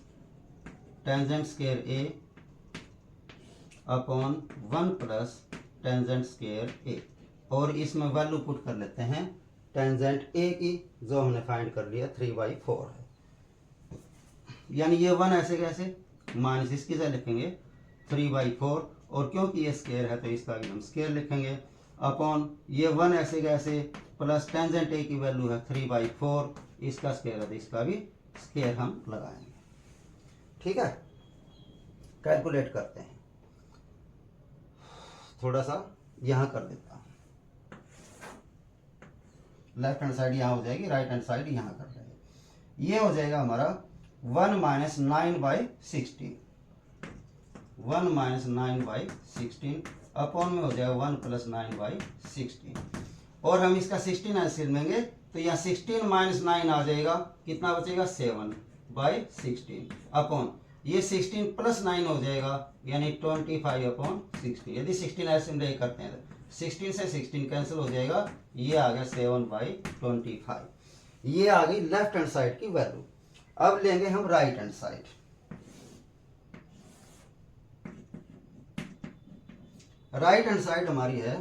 टेंजेंट स्क्वायर ए अपॉन 1 प्लस टेंजेंट स्क्वायर ए, और इसमें वैल्यू पुट कर लेते हैं टेंजेंट ए की, जो हमने फाइंड कर लिया 3/4 है, यानी ये 1 ऐसे कैसे माइनस इसकी जगह लिखेंगे 3/4, और क्योंकि ये स्क्वायर है तो इसका भी हम स्क्वायर लिखेंगे, अपॉन ये 1 ऐसे कैसे प्लस टेंजेंट ए की वैल्यू है 3/4, इसका स्क्वायर है तो इसका भी स्क्वायर हम लगाएंगे। ठीक है, कैलकुलेट करते हैं, थोड़ा सा यहां कर देता हूं, लेफ्ट हैंड साइड यहां हो जाएगी, राइट हैंड साइड यहां कर देंगे। ये हो जाएगा हमारा 1 माइनस 9/16, 1 माइनस 9/16 अपॉन में हो जाएगा 1 प्लस 9/16, और हम इसका 16 ऐसे लेंगे तो यहाँ 16 माइनस 9 आ जाएगा, कितना बचेगा 7/16 अपॉन ये 16 प्लस 9 हो जाएगा, यानी 25/16। यदि 16 ऐसे ब्रेक करते हैं तो 16 से 16 कैंसिल हो जाएगा, ये आ गया 7/25। ये आ गई लेफ्ट हैंड साइड की वैल्यू। अब लेंगे हम right hand side. Right hand side हमारी है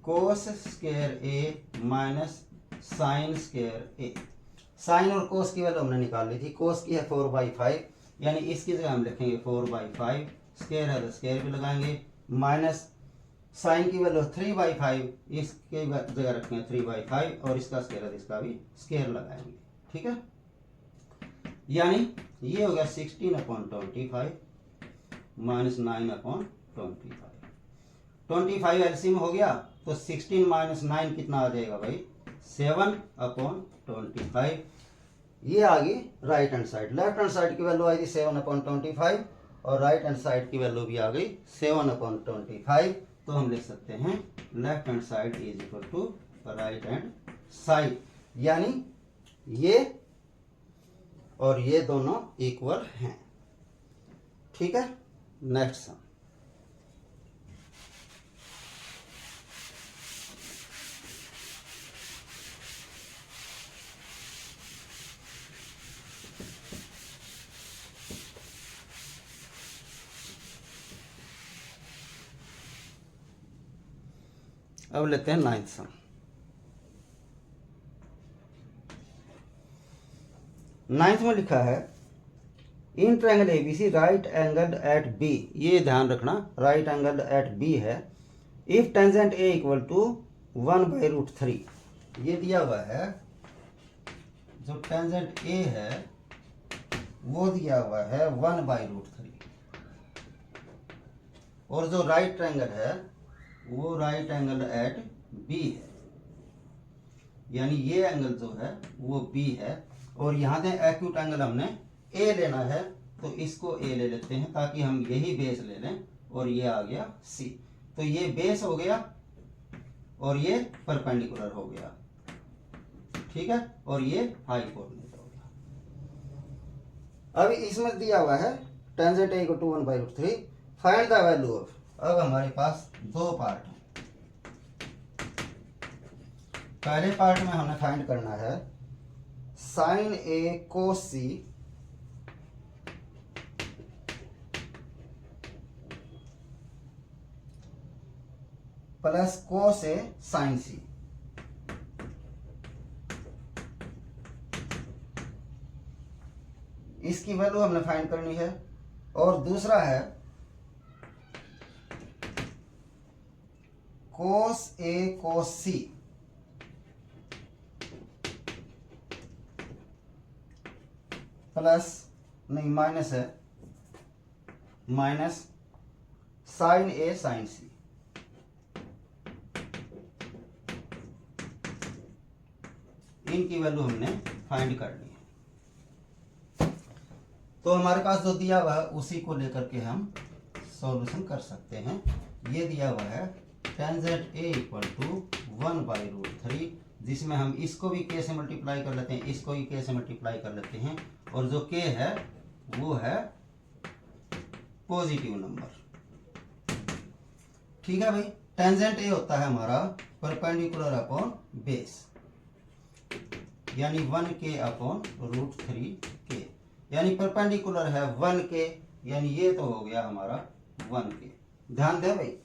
कोस square A minus sine square A. Sign और कोस की वैल्यू हमने निकाल ली थी, कोस की है 4/5, यानी इसकी जगह हम लिखेंगे 4/5, स्क्वायर है तो स्क्वायर भी लगाएंगे, माइनस साइन की वैल्यू 3/5, इसके जगह रखेंगे 3/5 और इसका स्क्वायर है तो इसका भी स्क्वायर लगाएंगे। ठीक है, यानी ये हो गया 16/25 माइनस 9/25। 25 एलसीएम हो गया तो 16 माइनस 9 कितना आ जाएगा भाई 7/25। ये आ गई right hand side. Left hand side की वैल्यू आएगी 7/25 और राइट हैंड साइड की वैल्यू भी आ गई 7/25। तो हम लिख सकते हैं left hand side is equal to right hand side, यानी ये और ये दोनों इक्वल हैं। ठीक है, नेक्स्ट सम। अब लेते हैं 9th सम। 9th में लिखा है in triangle ABC right angle at B, ये ध्यान रखना राइट एंगल एट बी है। If tangent A equal to 1/√3, ये दिया हुआ है, जो टेंजेंट ए है वो दिया हुआ है 1/√3 और जो राइट ट्रायंगल है वो राइट एंगल एट बी है, यानी ये एंगल जो है वो बी है और यहाँ से एक्यूट एंगल हमने ए लेना है, तो इसको ए ले लेते हैं ताकि हम यही बेस ले लें और ये आ गया सी। तो ये बेस हो गया और ये परपेंडिकुलर हो गया। ठीक है, और ये हाइपोटेन्यूज हो गया। अब इसमें दिया हुआ है tangent A equal to 1/√3, find the value of. अब हमारे पास दो पार्ट हैं। पहले पार्ट में हमें फाइंड करना है साइन ए कोस सी प्लस कोस ए साइन सी। इसकी वैल्यू हमने फाइंड करनी है। और दूसरा है कोस ए कोस सी प्लस, नहीं माइनस है, माइनस साइन ए साइन सी। इनकी वैल्यू हमने फाइंड करनी है। तो हमारे पास जो दिया हुआ है उसी को लेकर के हम सॉल्यूशन कर सकते हैं। ये दिया हुआ है टेंजेंट ए इक्वल टू 1/√3, जिसमें हम इसको भी के से मल्टीप्लाई कर लेते हैं, इसको भी के से मल्टीप्लाई कर लेते हैं और जो के है वो है पॉजिटिव नंबर। ठीक है भाई, टेंजेंट ए होता है हमारा परपेंडिकुलर अपॉन बेस, यानी 1k अपॉन √3 के, यानी परपेंडिकुलर है 1k, यानी ये तो हो गया हमारा 1k। ध्यान दें भाई,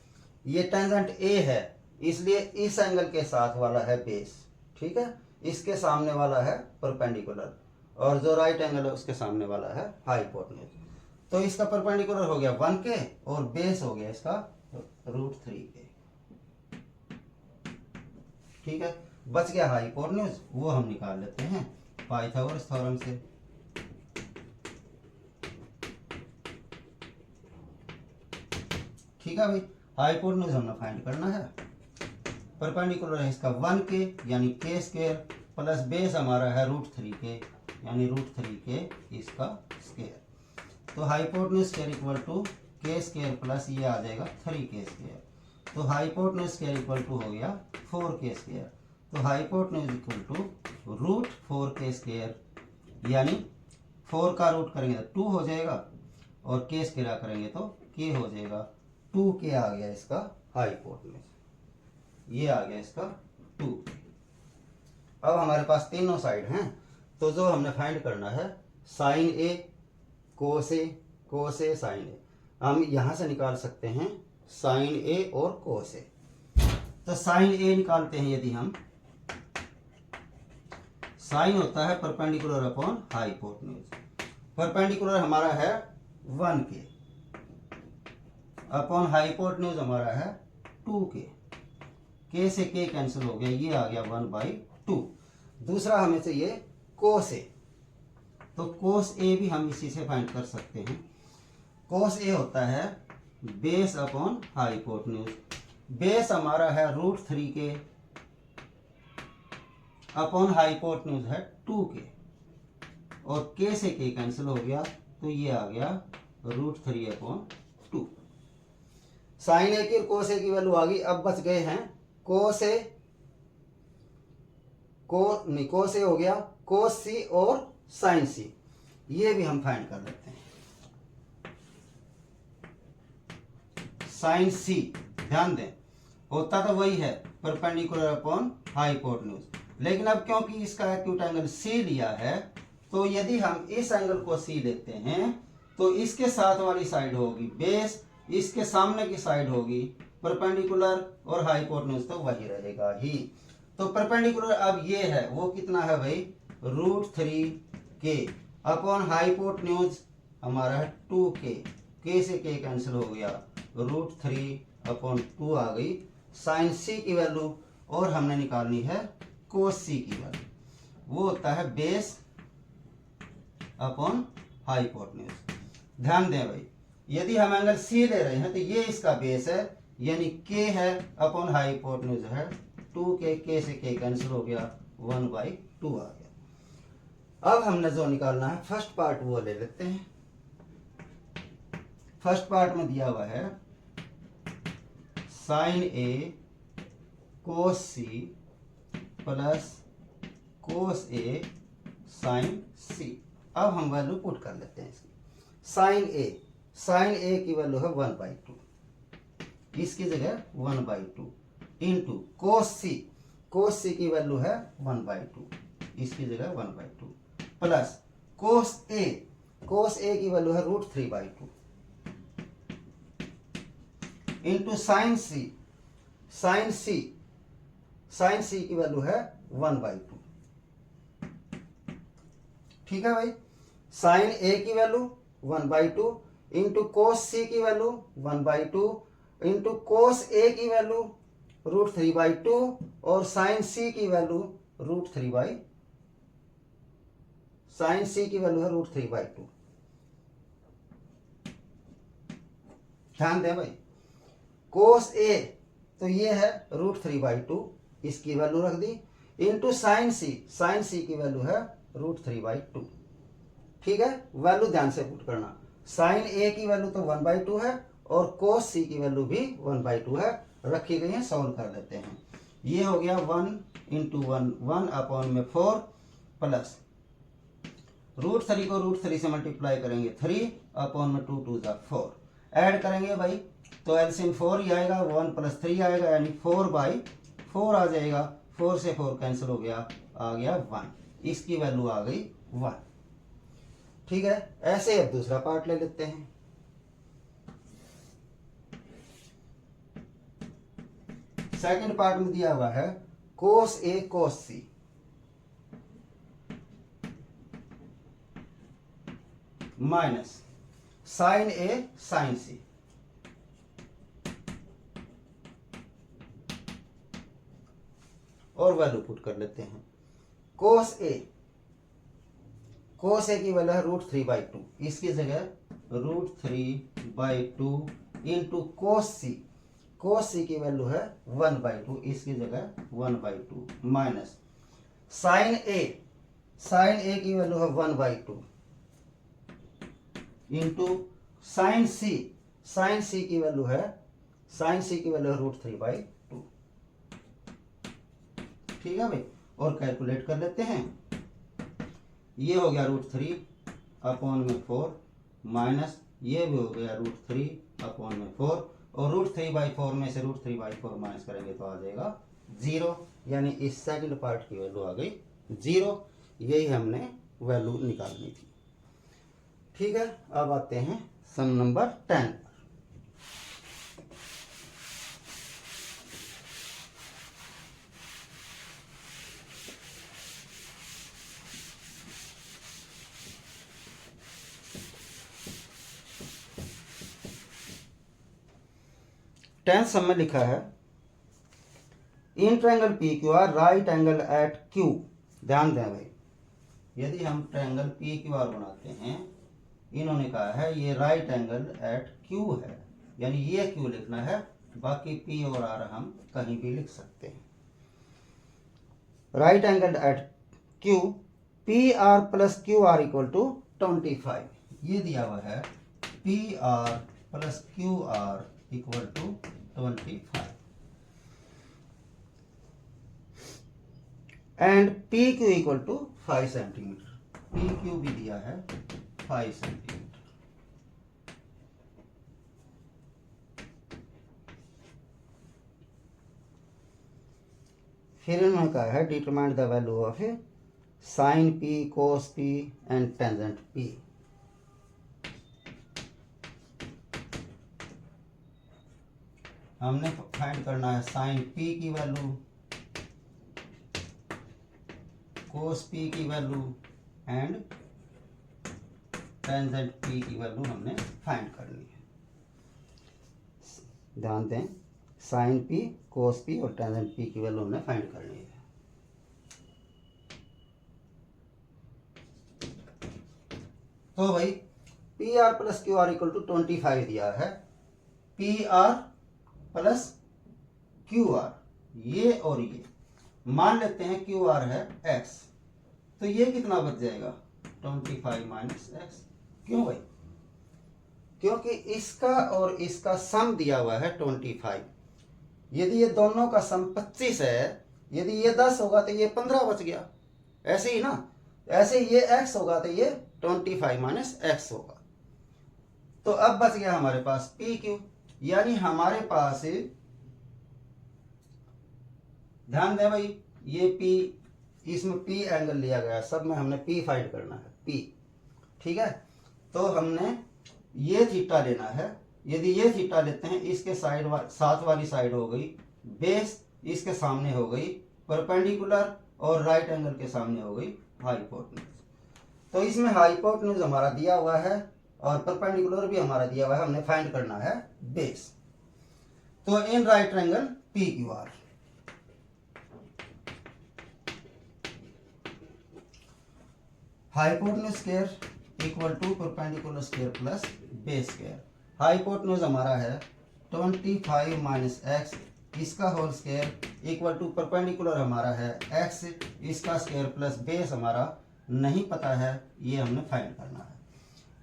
ये टेंजेंट ए है इसलिए इस एंगल के साथ वाला है बेस। ठीक है, इसके सामने वाला है परपेंडिकुलर और जो राइट एंगल है उसके सामने वाला है हाइपोटेन्यूज। तो इसका परपेंडिकुलर हो गया 1k और बेस हो गया इसका √3k। ठीक है, बच गया हाइपोटेन्यूज, वो हम निकाल लेते हैं पाइथागोरस थ्योरम से। ठीक है भाई, हाइपोटेन्यूज हमने फाइंड करना है। परपेंडिकुलर है इसका 1k यानी k स्क्वायर प्लस बेस हमारा है √3k यानी √3k इसका स्क्वायर। तो hypotenuse square equal to k square plus ये आ जाएगा 3k स्क्वायर। तो हाइपोटेन्यूज स्क्वायर इक्वल टू हो गया 4k स्क्वायर। तो hypotenuse equal to √4k square, यानी 4 का रूट करेंगे तो 2 हो जाएगा और k स्क्वायर करेंगे तो k हो जाएगा। 2k आ गया इसका हाइपोटेन्यूज, ये आ गया इसका 2। अब हमारे पास तीनों साइड हैं, तो जो हमने फाइंड करना है साइन ए कोस ए साइन ए, हम यहां से निकाल सकते हैं साइन ए और कोस ए। तो साइन ए निकालते हैं, यदि हम साइन होता है परपेंडिकुलर अपॉन हाइपोटेन्यूज। परपेंडिकुलर हमारा है 1k अपॉन हाइपोटेन्यूज हमारा है 2k। k से k कैंसिल हो गया, ये आ गया 1/2। दूसरा हमें चाहिए कोस ए, तो कोस ए भी हम इसी से फाइंड कर सकते हैं। कोस ए होता है बेस अपॉन हाइपोटेन्यूज, बेस हमारा है √3 अपॉन हाइपोटेन्यूज है 2 और के से के कैंसिल हो गया तो ये आ गया √3/2। साइन ए की और कोस ए की वैल्यू आ गई। अब बच गए हैं कोस ए हो गया, कोस सी और साइन सी, ये भी हम फाइंड कर लेते हैं। साइन सी ध्यान दें होता तो वही है परपेंडिकुलर अपॉन हाइपोटेन्यूज, लेकिन अब क्योंकि इसका एक्यूट एंगल सी लिया है तो यदि हम इस एंगल को सी लेते हैं तो इसके साथ वाली साइड होगी बेस, इसके सामने की साइड होगी परपेंडिकुलर और हाइपोटेन्यूज तो वही रहेगा ही। तो परपेंडिकुलर अब ये है वो कितना है भाई √3 अपॉन हाइपोटेन्यूज हमारा है 2 के से के कैंसिल हो गया √3/2 आ गई। साइन सी की वैल्यू और हमने निकालनी है कोस सी की वैल्यू, वो होता है बेस अपॉन हाइपोटेन्यूज। ध्यान दें भाई यदि हम एंगल सी ले रहे हैं तो ये इसका बेस है यानी के है अपॉन हाइपोटेन्यूज है 2 के से के कैंसिल हो गया 1/2 आ गया। अब हमने जो निकालना है फर्स्ट पार्ट वो ले लेते हैं। फर्स्ट पार्ट में दिया हुआ है साइन ए कोस सी प्लस कोस ए साइन सी। अब हम वैल्यू पुट कर लेते हैं इसकी। साइन ए की वैल्यू है 1/2, इसकी जगह 1/2 इंटू कोस सी की वैल्यू है 1/2, इसकी जगह 1/2 प्लस कोस ए की वैल्यू है √3/2 इंटू साइन सी की वैल्यू है 1/2। ठीक है भाई, साइन ए की वैल्यू 1/2 इंटू कोस सी की वैल्यू 1/2 इंटू कोस ए की वैल्यू √3/2 और साइन सी की वैल्यू √3/2। ध्यान दें भाई कोस ए तो ये है √3/2, इसकी वैल्यू रख दी इंटू साइन सी की वैल्यू है √3/2। ठीक है, वैल्यू ध्यान से पुट करना। साइन ए की वैल्यू तो 1/2 है और कोस सी की वैल्यू भी 1/2 है, रखी गई है, सॉल्व कर लेते हैं। ये हो गया 1 इंटू 1/4 प्लस √3 को √3 से मल्टीप्लाई करेंगे 3/2 2 4 ऐड करेंगे भाई तो एलसीएम 4 ही आएगा, 1 + 3 आएगा यानी 4/4 आ जाएगा। 4 से 4 कैंसिल हो गया, आ गया 1, इसकी वैल्यू आ गई 1। ठीक है, ऐसे अब दूसरा पार्ट ले लेते हैं। सेकंड पार्ट में दिया हुआ है कोस ए कोस सी माइनस साइन ए साइन सी। और वैल्यू पुट कर लेते हैं। कोस ए की वैल्यू है √3/2, इसकी जगह √3/2 इंटू कोस सी की वैल्यू है 1/2, इसकी जगह 1/2 माइनस साइन ए की वैल्यू है 1/2 इंटू साइन सी की वैल्यू है √3/2। ठीक है भाई, और कैलकुलेट कर लेते हैं। ये हो गया √3/4 माइनस ये भी हो गया √3/4 और √3/4 में से √3/4 माइनस करेंगे तो आ जाएगा 0, यानी इस सेकंड पार्ट की वैल्यू आ गई 0। यही हमने वैल्यू निकालनी थी। ठीक है, अब आते हैं सम नंबर 10 पर। टेंथ सम में लिखा है in triangle P Q R right angle at Q. ध्यान दें भाई, यदि हम ट्रायंगल पी क्यू आर बनाते हैं, इन्होंने कहा है ये राइट एंगल एट क्यू है, यानी ये क्यू लिखना है बाकी पी और आर हम कहीं भी लिख सकते हैं। Right angle at Q, P R plus Q R equal to 25, ये दिया हुआ है P R plus Q R equal to 25 and P Q equal to 5 centimetre, P Q भी दिया है 5 सेंटीमीटर। फिर इन्होंने कहा है determine the value of sine P, cos P and tangent P. हमने फाइंड करना है साइन पी की वैल्यू, कोस पी की वैल्यू एंड टेंजेंट पी की वैल्यू हमने फाइंड करनी है। ध्यान दें, साइन पी, कोस पी और टेंजेंट पी की वैल्यू हमने फाइंड करनी है। तो भाई P R plus Q R equal to 25 दिया है, P R plus Q R, ये और ये मान लेते हैं क्यू आर है x, तो ये कितना बच जाएगा 25 माइनस एक्स। क्यों भाई? क्योंकि इसका और इसका सम दिया हुआ है 25, यदि ये दोनों का सम 25 है, यदि ये 10 होगा तो ये 15 बच गया, ऐसे ही ना। ऐसे ये x होगा तो ये 25 माइनस एक्स होगा। तो अब बच गया हमारे पास पी क्यू, यानी हमारे पास, ध्यान दें भाई, ये पी, इसमें पी एंगल लिया गया, सब में हमने पी फाइंड करना है, पी, ठीक है। तो हमने ये थीटा लेना है, यदि ये थीटा लेते हैं, इसके साइड साथ वाली साइड हो गई बेस, इसके सामने हो गई परपेंडिकुलर और राइट एंगल के सामने हो गई हाइपोटेन्यूज। तो इसमें हाइपोटेन्यूज हमारा दिया हुआ है और परपेंडिकुलर भी हमारा दिया हुआ है, हमने फाइंड करना है बेस। तो in right angle P Q R, hypotenuse square equal to perpendicular square plus base square. Hypotenuse हमारा है 25 माइनस एक्स, इसका whole square equal to perpendicular हमारा है एक्स, इसका स्क्वायर प्लस बेस हमारा नहीं पता है, ये हमने फाइंड करना है।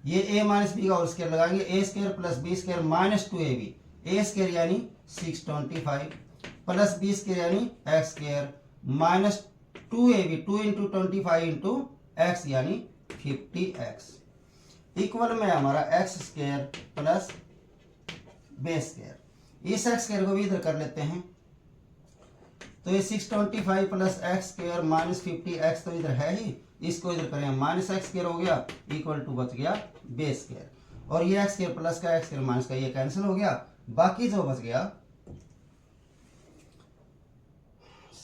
ये ए माइनस बी का होल स्क्वायर लगाएंगे, a square plus b square minus 2ab, a square यानी 625 प्लस बी स्क्वायर यानी x square minus 2ab, 2 into 25 into x यानी 50x, इक्वल में हमारा x square plus base square. इस x square को भी इधर कर लेते हैं, तो ये 625 plus x square minus 50x तो इधर है ही, इसको इधर करें माइनस एक्स स्क्वायर हो गया, इक्वल टू बच गया बेस स्क्वायर, और ये एक्स स्क्वायर प्लस का एक्स स्क्वायर माइनस का ये कैंसिल हो गया, बाकी जो बच गया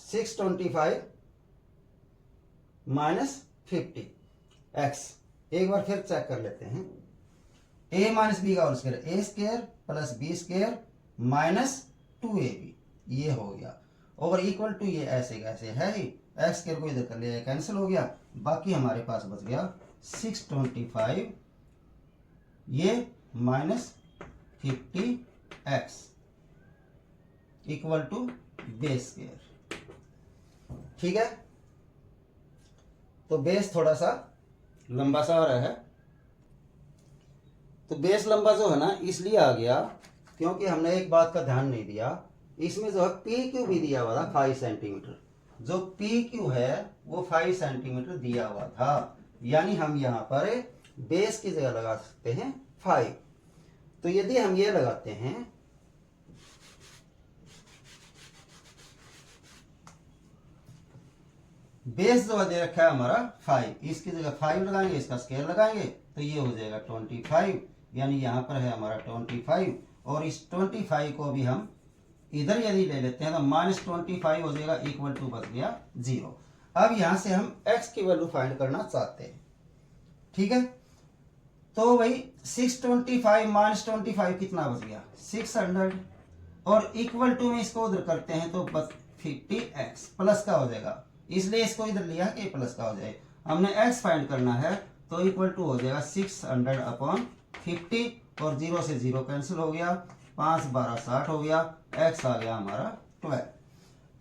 625 माइनस 50x। एक बार फिर चेक कर लेते हैं, a माइनस बी का whole square, a square plus b square minus 2ab, ये हो गया, और इक्वल टू ये ऐसे कैसे है ही, एक्स स्क्वायर को इधर कर लिया, कैंसिल हो गया, बाकी हमारे पास बच गया 625 ये minus 50x equal to base square. ठीक है, तो बेस थोड़ा सा लंबा सा हो रहा है, तो बेस लंबा जो है ना इसलिए आ गया क्योंकि हमने एक बात का ध्यान नहीं दिया, इसमें जो है पी क्यू भी दिया हुआ था 5 सेंटीमीटर, जो पी क्यू है वो 5 सेंटीमीटर दिया हुआ था, यानी हम यहाँ पर बेस की जगह लगा सकते हैं 5। तो यदि हम ये लगाते हैं, बेस जो दे रखा है हमारा 5, इसकी जगह 5 लगाएंगे, इसका स्क्वायर लगाएंगे, तो ये हो जाएगा 25, यानी यहाँ पर है हमारा 25, और इस 25 को भी हम इधर यदि ले लेते हैं तो माइनस 25 हो जाएगा, इक्वल टू बच गया 0। अब यहां से हम x की वैल्यू फाइंड करना चाहते हैं। ठीक है, तो भाई 625 माइनस 25 कितना बच गया 600, और इक्वल टू में इसको उधर करते हैं तो बस 50x प्लस का हो जाएगा, इसलिए इसको इधर लिया कि प्लस का हो जाए। हमने x फाइंड करना है तो इक्वल टू हो जाएगा 600 अपॉन 50, और 0 से 0 कैंसिल हो गया, 5 12 60 हो गया, x आ गया हमारा 12,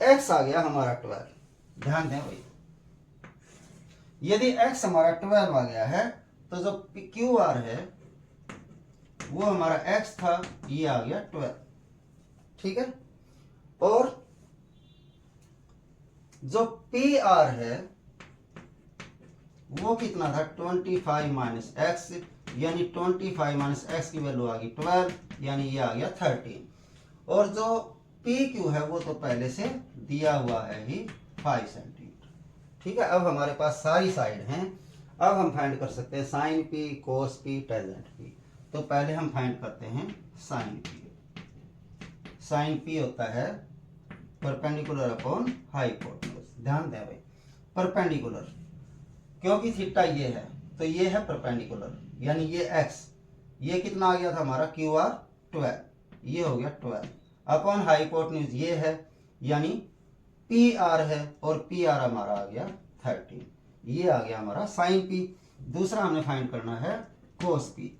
x आ गया हमारा 12। ध्यान दें भाई, यदि x हमारा 12 आ गया है तो जो क्यू आर है वो हमारा x था, ये आ गया 12। ठीक है, और जो पी आर है वो कितना था 25 माइनस एक्स, यानी 25 माइनस एक्स की वैल्यू आ गई 12, यानी ये आ गया 13। और जो पी क्यू है वो तो पहले से दिया हुआ है ही 5 सेंटीमीटर। ठीक है, अब हमारे पास सारी साइड हैं। अब हम फाइंड कर सकते हैं sign P, cos P, tangent P. तो पहले हम फाइंड करते हैं साइन पी। साइन पी होता है परपेंडिकुलर अपॉन हाइपोटेन्यूज। ध्यान दें भाई, परपेंडिकुलर, क्योंकि थीटा ये है तो ये है परपेंडिकुलर, यानी ये x, ये कितना आ गया था हमारा क्यू आर 12, ये हो गया 12 अपॉन हाइपोटेन्यूज ये है, यानी पी आर है, और पी आर हमारा आ गया 13, ये आ गया हमारा साइन पी। दूसरा हमने फाइंड करना है कोस पी,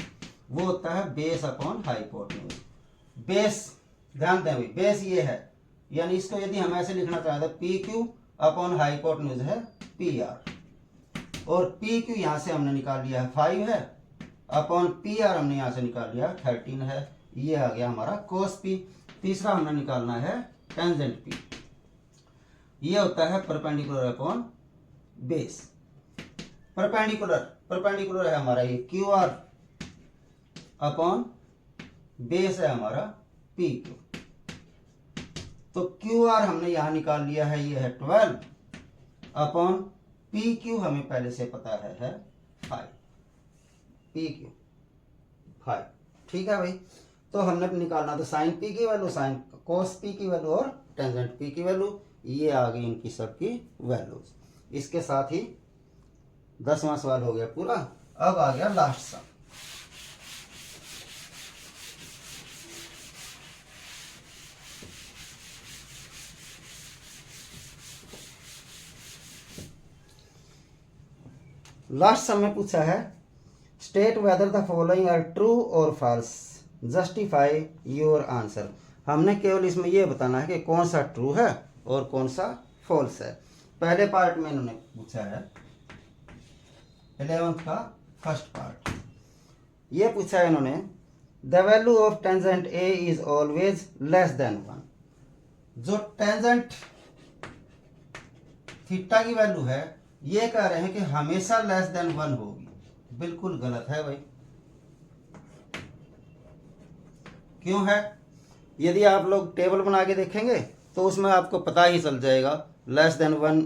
वो होता है बेस अपॉन हाइपोटेन्यूज। बेस, ध्यान दें भाई, बेस ये है, यानी इसको यदि हम ऐसे लिखना चाहते हैं पी क्यू अपॉन हाइपोटेन्यूज है पी आर, और पी क्यू यहां से हमने निकाल लिया है 5 है, अपॉन पी आर हमने यहां से निकाल लिया 13 है, ये आ गया हमारा कोस पी। तीसरा हमने निकालना है टेंजेंट पी, ये होता है परपेंडिकुलर अपॉन बेस। परपेंडिकुलर है हमारा ये क्यू आर अपॉन बेस है हमारा पी क्यू। तो क्यू आर हमने यहां निकाल लिया है, ये है 12 अपॉन पी क्यू हमें पहले से पता है 5, पी क्यू 5। ठीक है भाई, तो हमने निकालना था साइन पी की वैल्यू, साइन कोस पी की वैल्यू और टेंजेंट पी की वैल्यू, ये आ गई इनकी सबकी वैल्यूज। इसके साथ ही 10वां सवाल हो गया पूरा। अब आ गया लास्ट सम। लास्ट सम में पूछा है state whether the following are true और फॉल्स, जस्टिफाई योर आंसर। हमने केवल इसमें यह बताना है कि कौन सा ट्रू है और कौन सा फॉल्स है। पहले पार्ट में इन्होंने पूछा है 11th का फर्स्ट पार्ट, ये पूछा है इन्होंने the value of tangent A is always less than 1। जो टेंजेंट थीटा की वैल्यू है ये कह रहे हैं कि हमेशा लेस देन 1 होगी। बिल्कुल गलत है भाई। क्यों है? यदि आप लोग टेबल बना के देखेंगे तो उसमें आपको पता ही चल जाएगा लेस देन 1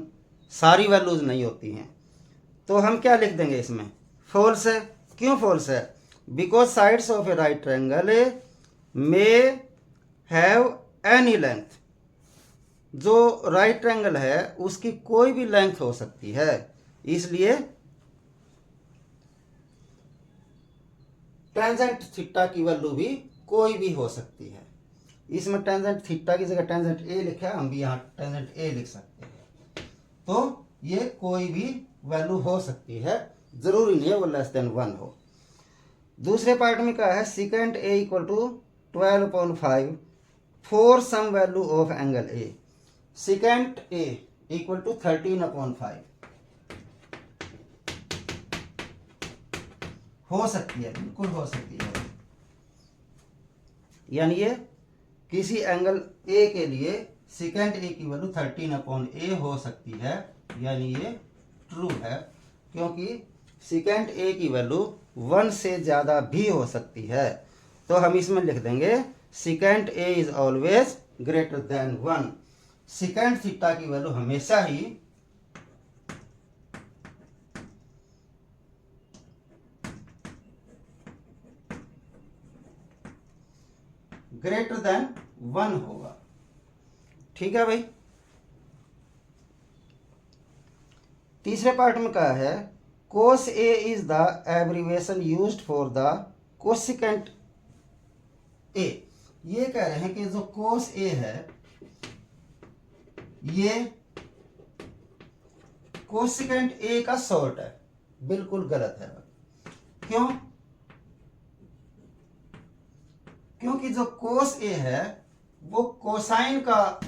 सारी वैल्यूज नहीं होती हैं। तो हम क्या लिख देंगे इसमें? फॉल्स है। क्यों फॉल्स है? Because sides of A right triangle may have any length. जो राइट ट्रायंगल है उसकी कोई भी लेंथ हो सकती है, इसलिए टेंजेंट थीटा की वैल्यू भी कोई भी हो सकती है। इसमें टेंजेंट थीटा की जगह टेंजेंट ए लिखा है, हम भी यहाँ टेंजेंट ए लिख सकते हैं। तो ये कोई भी वैल्यू हो सकती है, जरूरी नहीं है वो लेस देन 1 हो। दूसरे पार्ट में क्या है? Secant A equal to 12/5 for some value of angle A. Secant A equal to 13/5 हो सकती है, बिल्कुल हो सकती है। यानी ये किसी एंगल ए के लिए सिकेंट ए की वैल्यू 13/a हो सकती है, यानी ये ट्रू है, क्योंकि सिकेंट ए की वैल्यू 1 से ज़्यादा भी हो सकती है। तो हम इसमें लिख देंगे secant A is always greater than 1। Secant theta की वैल्यू हमेशा ही ग्रेटर देन 1 होगा। ठीक है भाई। तीसरे पार्ट में क्या है? Cos A is the abbreviation used for the cosecant A. ये कह रहे हैं कि जो कोस ए है ये कोसिकेंट ए का शॉर्ट है। बिल्कुल गलत है। क्यों? क्योंकि जो कोस ए है वो कोसाइन का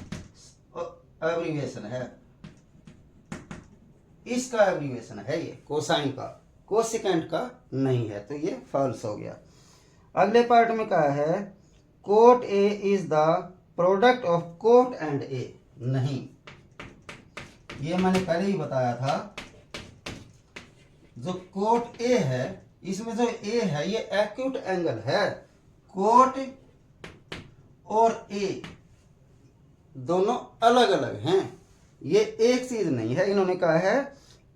एब्रीविएशन है, इसका एब्रीविएशन है ये कोसाइन का, कोसिकेंट का नहीं है, तो ये फॉल्स हो गया। अगले पार्ट में कहा है cot A is the product of cot and A, नहीं, ये मैंने पहले ही बताया था। जो कोट ए है इसमें जो ए है ये एक्यूट एंगल है, कोट और ए दोनों अलग अलग हैं, ये एक चीज नहीं है। इन्होंने कहा है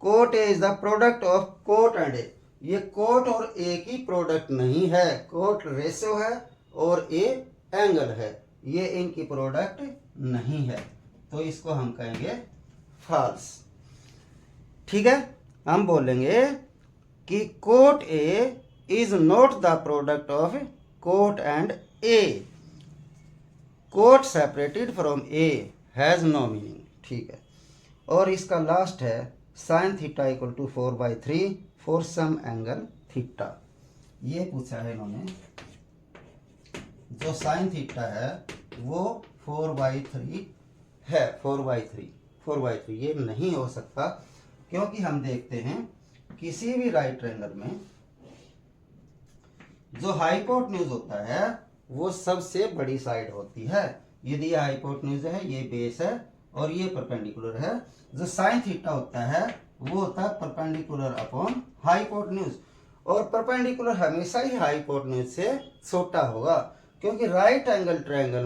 cot A is the product of cot and A, ये कोट और ए की प्रोडक्ट नहीं है, कोट रेशो है और ए एंगल है, ये इनकी प्रोडक्ट नहीं है, तो इसको हम कहेंगे फॉल्स। ठीक है, हम बोलेंगे कि cot A is not the product of cot and A, cot separated from A has no meaning. ठीक है, और इसका लास्ट है sine theta equal to 4/3 for some angle theta. ये पूछा है इन्होंने, जो साइन थीटा है वो 4/3 है, 4/3 ये नहीं हो सकता, क्योंकि हम देखते हैं किसी भी राइट ट्रायंगल में जो हाइपोटेन्यूज होता है वो सबसे बड़ी साइड होती है। यदि ये हाइपोटेन्यूज है, ये बेस है और ये परपेंडिकुलर है, जो साइन थीटा होता है वो होता है परपेंडिकुलर अपॉन हाइपोटेन्यूज, और परपेंडिकुलर हमेशा ही हाइपोटेन्यूज से छोटा होगा, क्योंकि राइट एंगल ट्रायंगल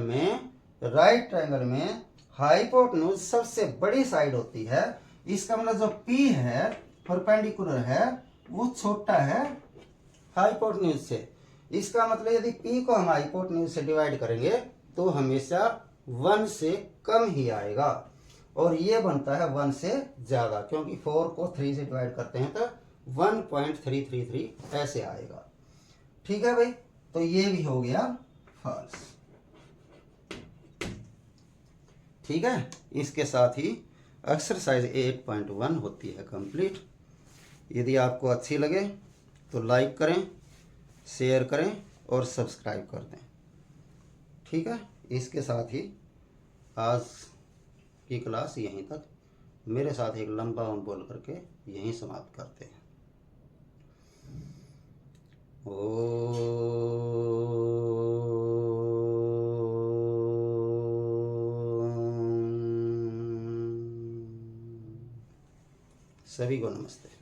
में हाइपोटेन्यूज सबसे बड़ी साइड होती है। इसका मतलब जो P है परपेंडिकुलर है वो छोटा है हाइपोटेन्यूज से। इसका मतलब यदि P को हम हाइपोटेन्यूज से डिवाइड करेंगे तो हमेशा 1 से कम ही आएगा, और ये बनता है 1 से ज्यादा, क्योंकि 4 को 3 से डिवाइड करते हैं तो 1.333 ऐसे आएगा। ठीक है भाई, तो ये भी हो गया फॉल्स। ठीक है, इसके साथ ही एक्सरसाइज 8.1 होती है कंप्लीट। यदि आपको अच्छी लगे तो लाइक करें, शेयर करें और सब्सक्राइब कर दें। ठीक है, इसके साथ ही आज की क्लास यहीं तक, मेरे साथ एक लंबा ओम बोल करके यहीं समाप्त करते हैं। सभी को नमस्ते।